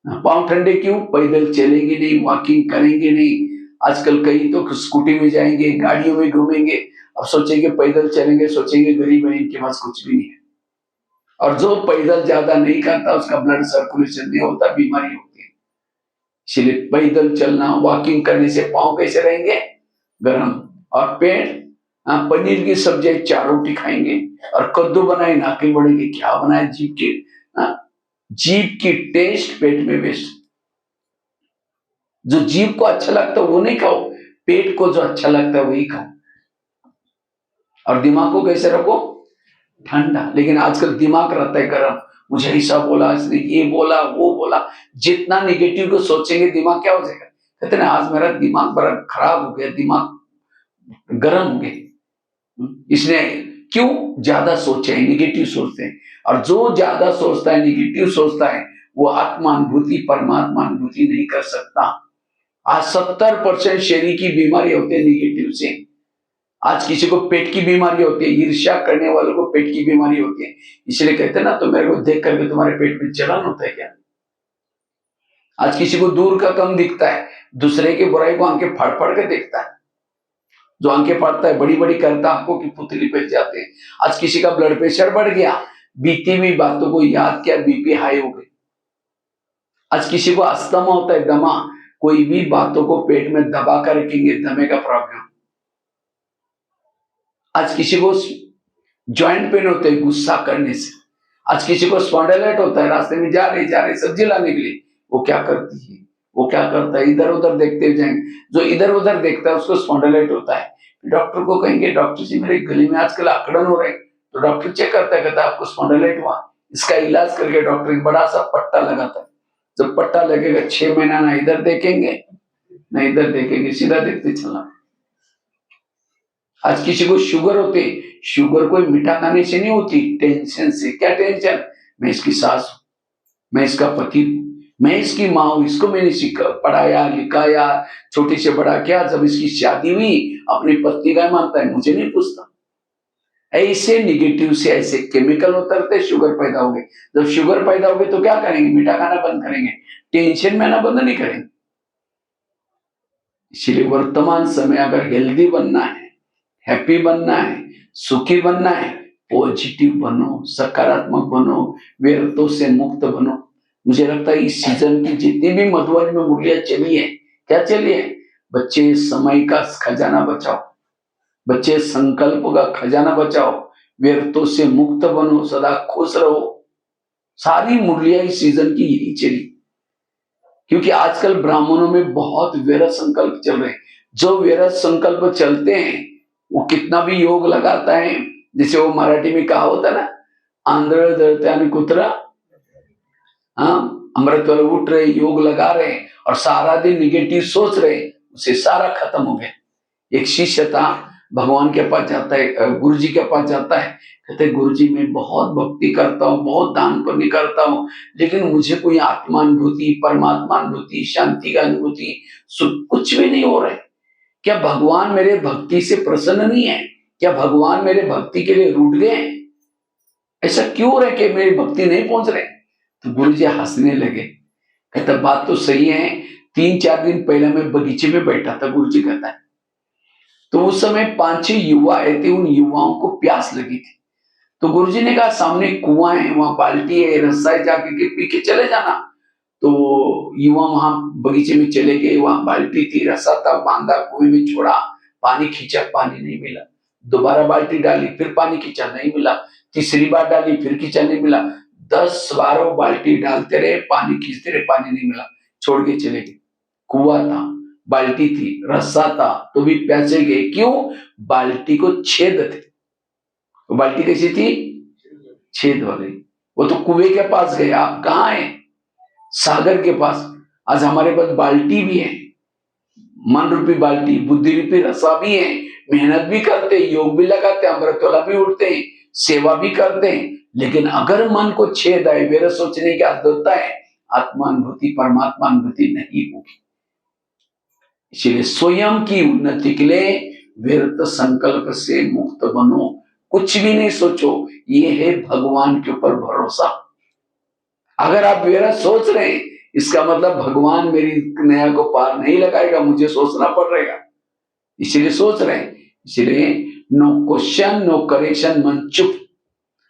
Speaker 1: पांव ठंडे क्यों, पैदल चलेंगे नहीं, वॉकिंग करेंगे नहीं। आजकल कई तो स्कूटी में जाएंगे गाड़ियों में घूमेंगे, अब सोचेंगे पैदल चलेंगे, सोचेंगे गरीब है इनके पास कुछ भी नहीं है। और जो पैदल ज्यादा नहीं करता उसका ब्लड सर्कुलेशन नहीं होता, बीमारी होती है। इसलिए पैदल चलना वॉकिंग करने से पांव कैसे रहेंगे गरम, और पेट पनीर की सब्जी 4 रोटी खाएंगे और कद्दू बनाए नाके बढ़ेंगे, क्या बनाए जीभ की टेस्ट पेट में वेस्ट। जो जीभ को अच्छा लगता है वो नहीं खाओ, पेट को जो अच्छा लगता है वही खाओ। और दिमाग को कैसे रखो ठंडा। लेकिन आजकल दिमाग रहता है गर्म, मुझे ऐसा बोला इसने, ये बोला वो बोला। जितना निगेटिव को सोचेंगे दिमाग क्या हो जाएगा। कहते ना आज मेरा दिमाग बड़ा खराब हो गया, दिमाग गर्म हो गया। इसने क्यों ज्यादा सोचे हैं, निगेटिव सोचते हैं। और जो ज्यादा सोचता है निगेटिव सोचता है वो आत्मानुभूति परमात्मा अनुभूति नहीं कर सकता। आज 70% शरीर की बीमारी होती है निगेटिव से। आज किसी को पेट की बीमारी होती है, ईर्ष्या करने वालों को पेट की बीमारी होती है। इसलिए कहते हैं ना तो मेरे को देख करके तुम्हारे पेट में जलन होता है क्या। आज किसी को दूर का कम दिखता है, दूसरे की बुराई को आंखें फाड़ फाड़ के देखता है। जो आंखें फाड़ता है बड़ी बड़ी करता आंखों की पुतली पे जाते हैं। आज किसी का ब्लड प्रेशर बढ़ गया, बीती हुई बातों को याद किया बीपी हाई हो गई। आज किसी को अस्थमा होता है दमा, कोई भी बातों को पेट में दबा कर रखेंगे दमे का प्रॉब्लम। आज किसी को जॉइंट पेन होते हैं गुस्सा करने से। आज किसी को स्पॉन्डिलाइट होता है, रास्ते में जा रहे सब्जी लाने के लिए, वो क्या करती है वो क्या करता है इधर उधर देखते हुए जाएंगे। जो इधर उधर देखता है उसको स्पॉन्डिलाइट होता है। डॉक्टर को कहेंगे डॉक्टर जी मेरे गले में आजकल अकड़न हो रहे हैं, तो डॉक्टर चेक करता है, कहता है आपको स्पॉन्डिलाइट हुआ। इसका इलाज करके डॉक्टर एक बड़ा सा पट्टा लगाता है। जब पट्टा लगेगा 6 महीना ना इधर देखेंगे ना इधर देखेंगे, सीधा देखते चलना। आज किसी को शुगर होती, शुगर कोई मीठा खाने से नहीं होती, टेंशन से। क्या टेंशन, मैं इसकी सास हूं, मैं इसका पति हूं, मैं इसकी माँ हूं, इसको मैंने पढ़ाया लिखाया छोटे से बड़ा किया, जब इसकी शादी हुई अपनी पत्नी का मानता है, मुझे नहीं पूछता। ऐसे निगेटिव से ऐसे केमिकल उतरते शुगर पैदा हो गए। जब शुगर पैदा हो गई तो क्या करेंगे, मीठा खाना बंद करेंगे, टेंशन में आना बंद नहीं करेंगे। इसलिए वर्तमान समय अगर हेल्दी बनना है, हैप्पी बनना है, सुखी बनना है, पॉजिटिव बनो, सकारात्मक बनो, व्यर्थों से मुक्त बनो। मुझे लगता है इस सीजन की जितनी भी मधुबनी में मुरलियां चली है, क्या चली है, बच्चे समय का खजाना बचाओ, बच्चे संकल्प का खजाना बचाओ, व्यर्थों से मुक्त बनो, सदा खुश रहो। सारी मुरलियां इस सीजन की यही चली, क्योंकि आजकल ब्राह्मणों में बहुत व्यर्थ संकल्प चल रहे हैं। जो व्यर्थ संकल्प चलते हैं वो कितना भी योग लगाता है, जैसे वो मराठी में कहा होता ना, आंध्र दर्त्याने कुत्रा, अमृत वाले उठ रहे योग लगा रहे और सारा दिन निगेटिव सोच रहे, उसे सारा खत्म हो गया। एक शिष्य था, भगवान के पास जाता है, गुरु जी के पास जाता है, कहते गुरु जी मैं बहुत भक्ति करता हूँ, बहुत दान पुण्य करता हूँ, लेकिन मुझे कोई आत्मानुभूति परमात्मा अनुभूति शांति का अनुभूति कुछ भी नहीं हो रहा है। क्या भगवान मेरे भक्ति से प्रसन्न नहीं है, क्या भगवान मेरे भक्ति के लिए रूठ गए? ऐसा क्यों रहे कि मेरी भक्ति नहीं पहुंच रहे? तो गुरुजी हंसने लगे, कहता बात तो सही है। 3-4 दिन पहले मैं बगीचे में बैठा था, गुरुजी कहता है, तो उस समय 5-6 युवा आए थे, उन युवाओं को प्यास लगी थी। तो गुरुजी ने कहा सामने कुआं है, वहां बाल्टी है, रस्सा है, जाके के पी के चले जाना। तो युवा वहां बगीचे में चले गए, वहां बाल्टी थी, रस्सा था, बांधा, कुएं में छोड़ा, पानी खींचा, पानी नहीं मिला। दोबारा बाल्टी डाली, फिर पानी खींचा, नहीं मिला। तीसरी बार डाली, फिर खींचा, नहीं मिला। 10-12 बाल्टी डालते रहे, पानी खींचते रहे, पानी नहीं मिला, छोड़ के चले गए। कुआं था, बाल्टी थी, रस्सा था, तो भी प्यासे गए। क्यों? बाल्टी को छेद थे। वो बाल्टी कैसी थी? छेद वाली। वो तो कुएं के पास गए, आप कहाँ हैं? सागर के पास। आज हमारे पास बाल्टी भी है, मन रूपी बाल्टी, बुद्धि रूपी रस्सा भी है, मेहनत भी करते, योग भी लगाते, अमृतवाला भी उठते हैं, सेवा भी करते हैं, लेकिन अगर मन को छेद आए, मेरा सोचने की आदत होता है, आत्मानुभूति, परमात्मा अनुभूति नहीं होगी। इसलिए स्वयं की उन्नति के लिए व्यर्थ संकल्प से मुक्त बनो, कुछ भी नहीं सोचो। ये है भगवान के ऊपर भरोसा। अगर आप व्यर्थ सोच रहे हैं, इसका मतलब भगवान मेरी नया को पार नहीं लगाएगा, मुझे सोचना पड़ रहेगा, इसीलिए सोच रहे हैं। इसलिए नो क्वेश्चन, नो करेक्शन, मन चुप।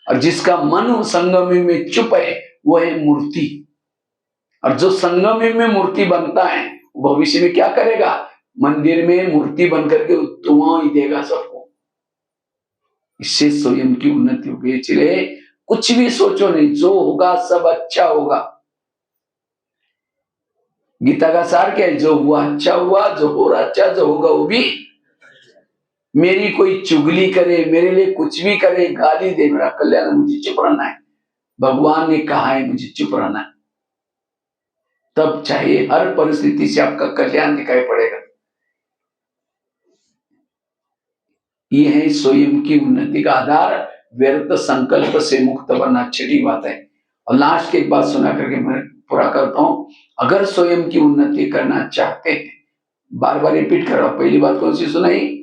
Speaker 1: और जिसका मन संगमी में चुप है, वो है मूर्ति। और जो संगमी में मूर्ति बनता है, भविष्य में क्या करेगा? मंदिर में मूर्ति बनकर के धुआं ही देगा सबको। इससे स्वयं की उन्नति होगी। इसलिए कुछ भी सोचो नहीं, जो होगा सब अच्छा होगा। गीता का सार क्या है? जो हुआ अच्छा हुआ, जो हो रहा अच्छा, जो होगा वो भी। मेरी कोई चुगली करे, मेरे लिए कुछ भी करे, गाली दे, मेरा कल्याण, मुझे चुप रहना है। भगवान ने कहा है मुझे चुप रहना है, तब चाहे हर परिस्थिति से आपका कल्याण दिखाई पड़ेगा। ये है स्वयं की उन्नति का आधार, व्यर्थ संकल्प से मुक्त बनना। छठी बात है। और लास्ट की एक बात सुना करके मैं पूरा करता हूं। अगर स्वयं की उन्नति करना चाहते हैं, बार बार रिपीट कर रहा हूं। पहली बात कौन सी सुनाई?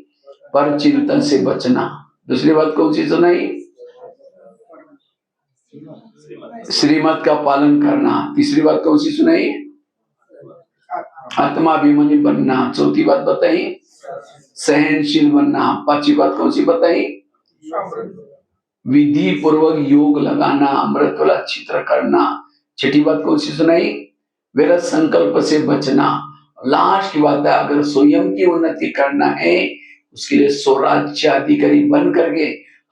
Speaker 1: पर चिंतन से बचना। दूसरी बात कौन सी सुनाई? श्रीमत का पालन करना। तीसरी बात कौन सी सुनाई? आत्माभिमानी बनना। चौथी बात बताई? सहनशील बनना। पांचवी बात कौन सी बताई? विधि पूर्वक योग लगाना, अमृत वाला चित्र करना। छठी बात कौन सी सुनाई? व्यर्थ संकल्प से बचना। लास्ट की बात है, अगर स्वयं की उन्नति करना है, उसके लिए स्वराज्य अधिकारी बन करके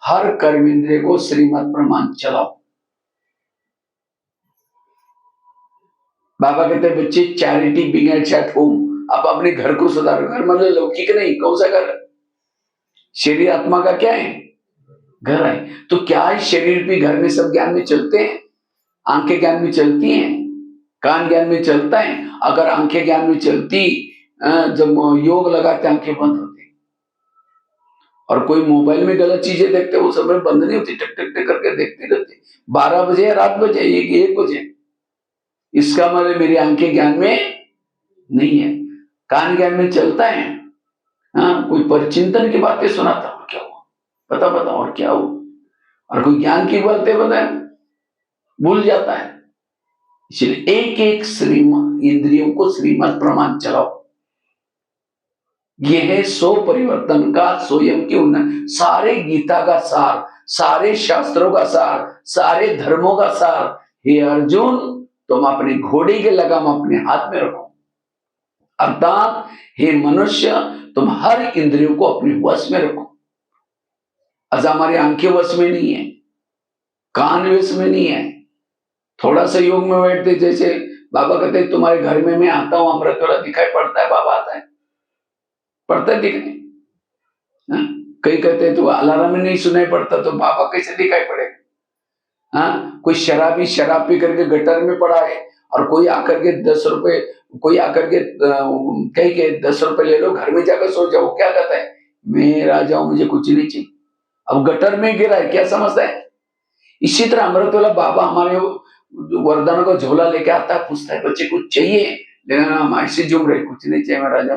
Speaker 1: हर कर्म इंद्रिय को श्रीमत प्रमाण चलाओ। बाबा कहते हैं बच्चे, चैरिटी बिगिंस एट होम। आप अपने घर को सुधारो। घर मतलब लौकिक नहीं, कौन सा घर? शरीर आत्मा का क्या है? घर है। तो क्या इस शरीर भी घर में सब ज्ञान में चलते हैं? आंखें ज्ञान में चलती हैं, कान ज्ञान में चलता है। अगर आंखें ज्ञान में चलती, जब योग लगाते आंखें बंद होती। और कोई मोबाइल में गलत चीजें देखते, वो समय बंद नहीं होती, टक टक टक करके देखती रहती। 12 बजे, रात बजे, 1 बजे, इसका मतलब मेरी आंखें ज्ञान में नहीं है। कान ज्ञान में चलता है। हाँ, कोई परिचिंतन की बातें सुनाता, और क्या हुआ बता और क्या हुआ, और कोई ज्ञान की बातें बताए, भूल जाता है। इसलिए एक एक श्रीमत इंद्रियों को श्रीमत प्रमाण चलाओ। यह है सो परिवर्तन का, स्वयं की उन्नति। सारे गीता का सार, सारे शास्त्रों का सार, सारे धर्मों का सार। हे अर्जुन, तुम अपने घोड़े के लगाम अपने हाथ में रखो। अर्थात हे मनुष्य, तुम हर इंद्रियों को अपने वश में रखो। आज हमारी आंखें वश में नहीं है, कान वश में नहीं है। थोड़ा सा योग में बैठते, जैसे बाबा कहते हैं तुम्हारे घर में मैं आता हूं, अमृत वाला दिखाई पड़ता है, बाबा आता है, पड़ता है दिखाई? कई कहते हैं तो अलार्म में नहीं सुनाई पड़ता, तो बाबा कैसे दिखाई पड़ेगा? हाँ, कोई शराबी शराब पी करके गटर में पड़ा है, और कोई आकर के 10 रुपए, कोई आकर के कह के 10 रुपए ले लो, घर में जाकर सो जाओ। क्या कहता है? मैं राजा हूं, मुझे कुछ नहीं चाहिए। अब गटर में गिरा है, क्या समझता है? इसी तरह अमृत वाला बाबा हमारे वरदान को झोला लेके आता है, पूछता है बच्चे कुछ चाहिए? लेकिन हम ऐसे झूम रहे, कुछ नहीं चाहिए मैं राजा।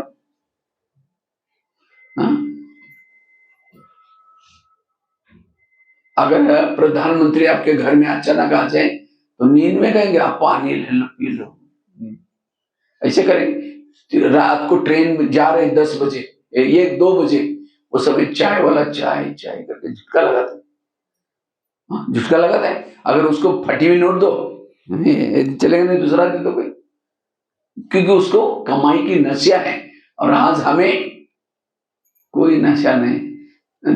Speaker 1: हाँ? अगर प्रधानमंत्री आपके घर में अचानक आ जाए, तो नींद में कहेंगे आप पानी ले लो पी लो, ऐसे करेंगे। रात को ट्रेन में जा रहे 10 बजे 1-2 बजे, उस समय चाय वाला चाय चाय करके झटका लगाता है, झटका लगाता है। अगर उसको फटी हुई नोट दो चलेगा, नहीं दूसरा दे दो कोई, क्योंकि उसको कमाई की नशा है। और आज हमें कोई नशा नहीं,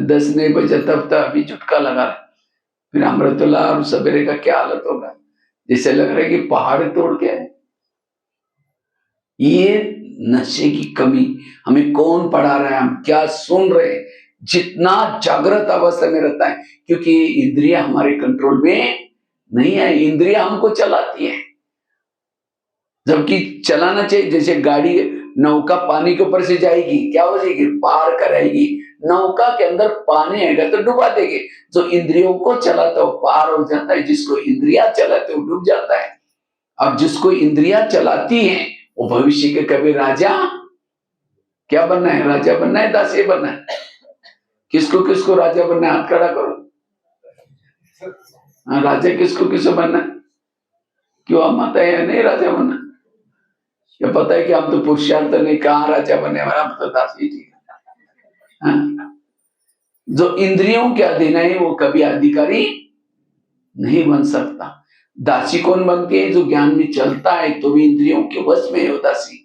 Speaker 1: 10 नहीं बजे तब तक अभी झटका लगा, फिर अमृतुल्लाह और सवेरे का क्या हालत होगा, जैसे लग रहा है कि पहाड़ तोड़ के आए। ये नशे की कमी हमें कौन पढ़ा रहा है, हम क्या सुन रहे हैं, जितना जागृत अवस्था में रहता है, क्योंकि इंद्रियां हमारे कंट्रोल में नहीं है, इंद्रियां हमको चलाती है। जबकि चलाना चाहिए, जैसे गाड़ी नौका पानी के ऊपर से जाएगी, क्या हो जाएगी, पार कराएगी। नौका के अंदर पानी आएगा तो डुबा देगी। जो इंद्रियों को चलाता है पार हो जाता है, जिसको इंद्रियां चलाते वो डूब जाता है। अब जिसको इंद्रियां चलाती हैं वो भविष्य के कभी राजा, क्या बनना है, राजा बनना है, दासी बनना है, किसको किसको राजा बनना है, हाथ खड़ा करो। राजा किसको किसको बनना है, क्यों हम माता है नहीं राजा बनना, क्या पता है कि हम तो पुरुषार्थ नहीं, कहाँ राजा बनने वाला, हम तो दासी ठीक है। जो इंद्रियों के अधीन है वो कभी अधिकारी नहीं बन सकता। दासी कौन बनती है, जो ज्ञान में चलता है तो भी इंद्रियों के वश में है दासी।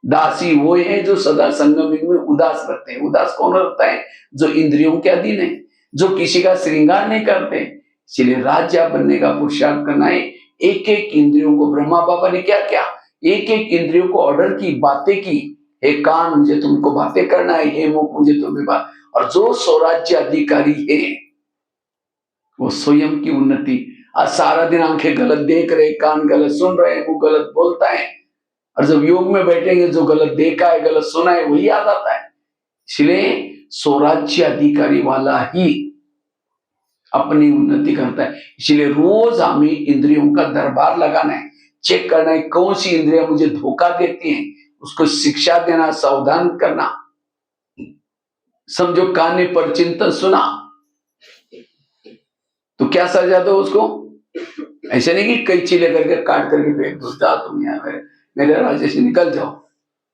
Speaker 1: दासी वो है जो सदा संगम में उदास रहते हैं। उदास कौन रहता है, जो इंद्रियों के अधीन है, जो किसी का श्रृंगार नहीं करते। इसलिए राजा बनने का पुरुषार्थ करना है। एक एक इंद्रियों को, ब्रह्मा बाबा ने क्या क्या, एक एक इंद्रियों को ऑर्डर की, बातें की, हे कान मुझे तुमको बातें करना है, हे मुख मुझे तुम्हें बात। और जो स्वराज्य अधिकारी है वो स्वयं की उन्नति, आज सारा दिन आंखें गलत देख रहे, कान गलत सुन रहे, मुंह गलत बोलता है, और जब योग में बैठेंगे जो गलत देखा है गलत सुना है वही याद आता है। इसलिए स्वराज्य अधिकारी वाला ही अपनी उन्नति करता है। इसलिए रोज हमें इंद्रियों का दरबार लगाना है, चेक करना है कौन सी इंद्रियां मुझे धोखा देती हैं, उसको शिक्षा देना, सावधान करना। समझो कान ने पर चिंतन सुना तो क्या सजा दो उसको, ऐसे नहीं कि कैंची लेकर के काट करके फेंक दो, तुम यहाँ मेरे राज्य से निकल जाओ,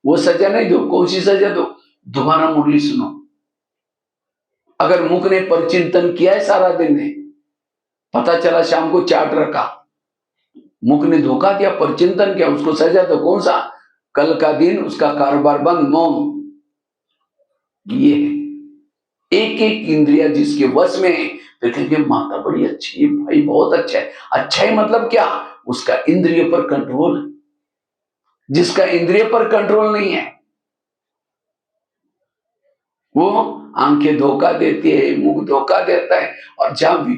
Speaker 1: वो सजा नहीं दो। कौन सी सजा दो, दोबारा मुरली सुनो। अगर मुख ने परचिंतन किया है सारा दिन में, पता चला शाम को चाट रखा, मुख ने धोखा दिया, परचिंतन किया, उसको सजा दो। कौन सा, कल का दिन उसका कारोबार बंद, मौन। ये एक एक इंद्रिया जिसके वश में है, तो कहेंगे माता बड़ी अच्छी है, भाई बहुत अच्छा है। अच्छा है मतलब क्या, उसका इंद्रिय पर कंट्रोल है। जिसका इंद्रिय पर कंट्रोल नहीं है वो आंखें धोखा देती है, मुख धोखा देता है, और जहां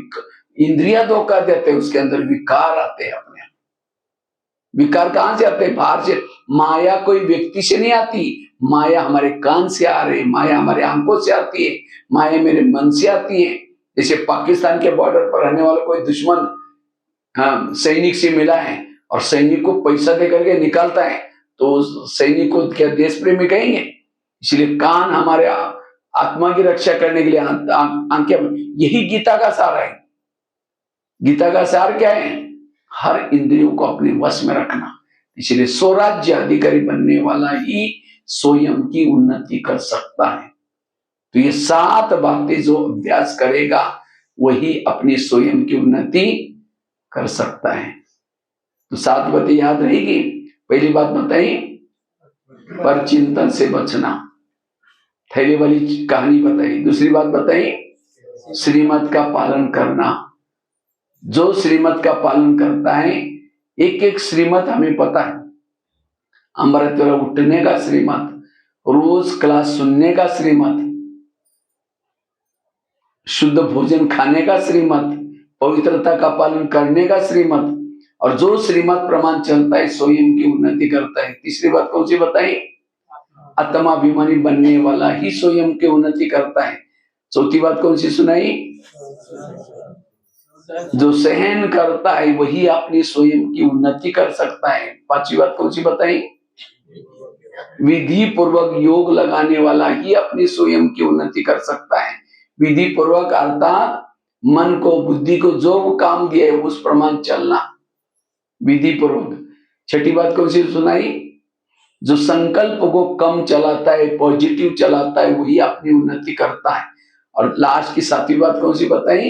Speaker 1: इंद्रिया धोखा देते हैं उसके अंदर विकार आते हैं। अपने विकार कहां से आते हैं, बाहर से। माया कोई व्यक्ति से नहीं आती, माया हमारे कान से आ रही, माया हमारे आंखों से आती है, माया मेरे मन से आती है। जैसे पाकिस्तान के बॉर्डर पर रहने वाला कोई दुश्मन सैनिक से मिला है और सैनिक को पैसा दे करके निकालता है, तो सैनिक को क्या देश प्रेमी कहेंगे। इसलिए कान हमारे आत्मा की रक्षा करने के लिए, आंखें, यही गीता का सार है। गीता का सार क्या है, हर इंद्रियों को अपने वश में रखना। इसलिए स्वराज्य अधिकारी बनने वाला ही स्वयं की उन्नति कर सकता है। तो ये 7 बातें जो अभ्यास करेगा वही अपनी स्वयं की उन्नति कर सकता है। तो 7 बातें याद रहेगी। पहली बात बताई, पर चिंतन से बचना, थैली वाली कहानी बताई। दूसरी बात बताई, श्रीमत का पालन करना। जो श्रीमत का पालन करता है, एक एक श्रीमत हमें पता है, अमृत वेला उठने का श्रीमत, रोज क्लास सुनने का श्रीमत, शुद्ध भोजन खाने का श्रीमत, पवित्रता का पालन करने का श्रीमत, और जो श्रीमत प्रमाण चलता है स्वयं की उन्नति करता है। तीसरी बात कौन सी बताई, आत्माभिमानी बनने वाला ही स्वयं की उन्नति करता है। चौथी बात कौन सी सुनाई, जो सहन करता है वही अपनी स्वयं की उन्नति कर सकता है। पांचवी बात कौन सी बताई, विधि पूर्वक योग लगाने वाला ही अपनी स्वयं की उन्नति कर सकता है। विधि पूर्वक अर्थात मन को, बुद्धि को जो काम दिया है उस प्रमाण चलना विधि पूर्वक। छठी बात कौन सी सुनाई? जो संकल्प को कम चलाता है, पॉजिटिव चलाता है, वही अपनी उन्नति करता है। और लास्ट की 7वीं बात कौन सी बताई?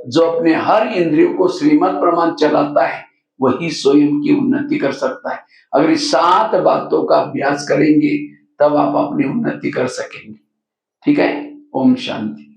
Speaker 1: जो अपने हर इंद्रियों को श्रीमत प्रमाण चलाता है वही स्वयं की उन्नति कर सकता है। अगर इस 7 बातों का अभ्यास करेंगे तब आप अपनी उन्नति कर सकेंगे। ठीक है। ओम शांति।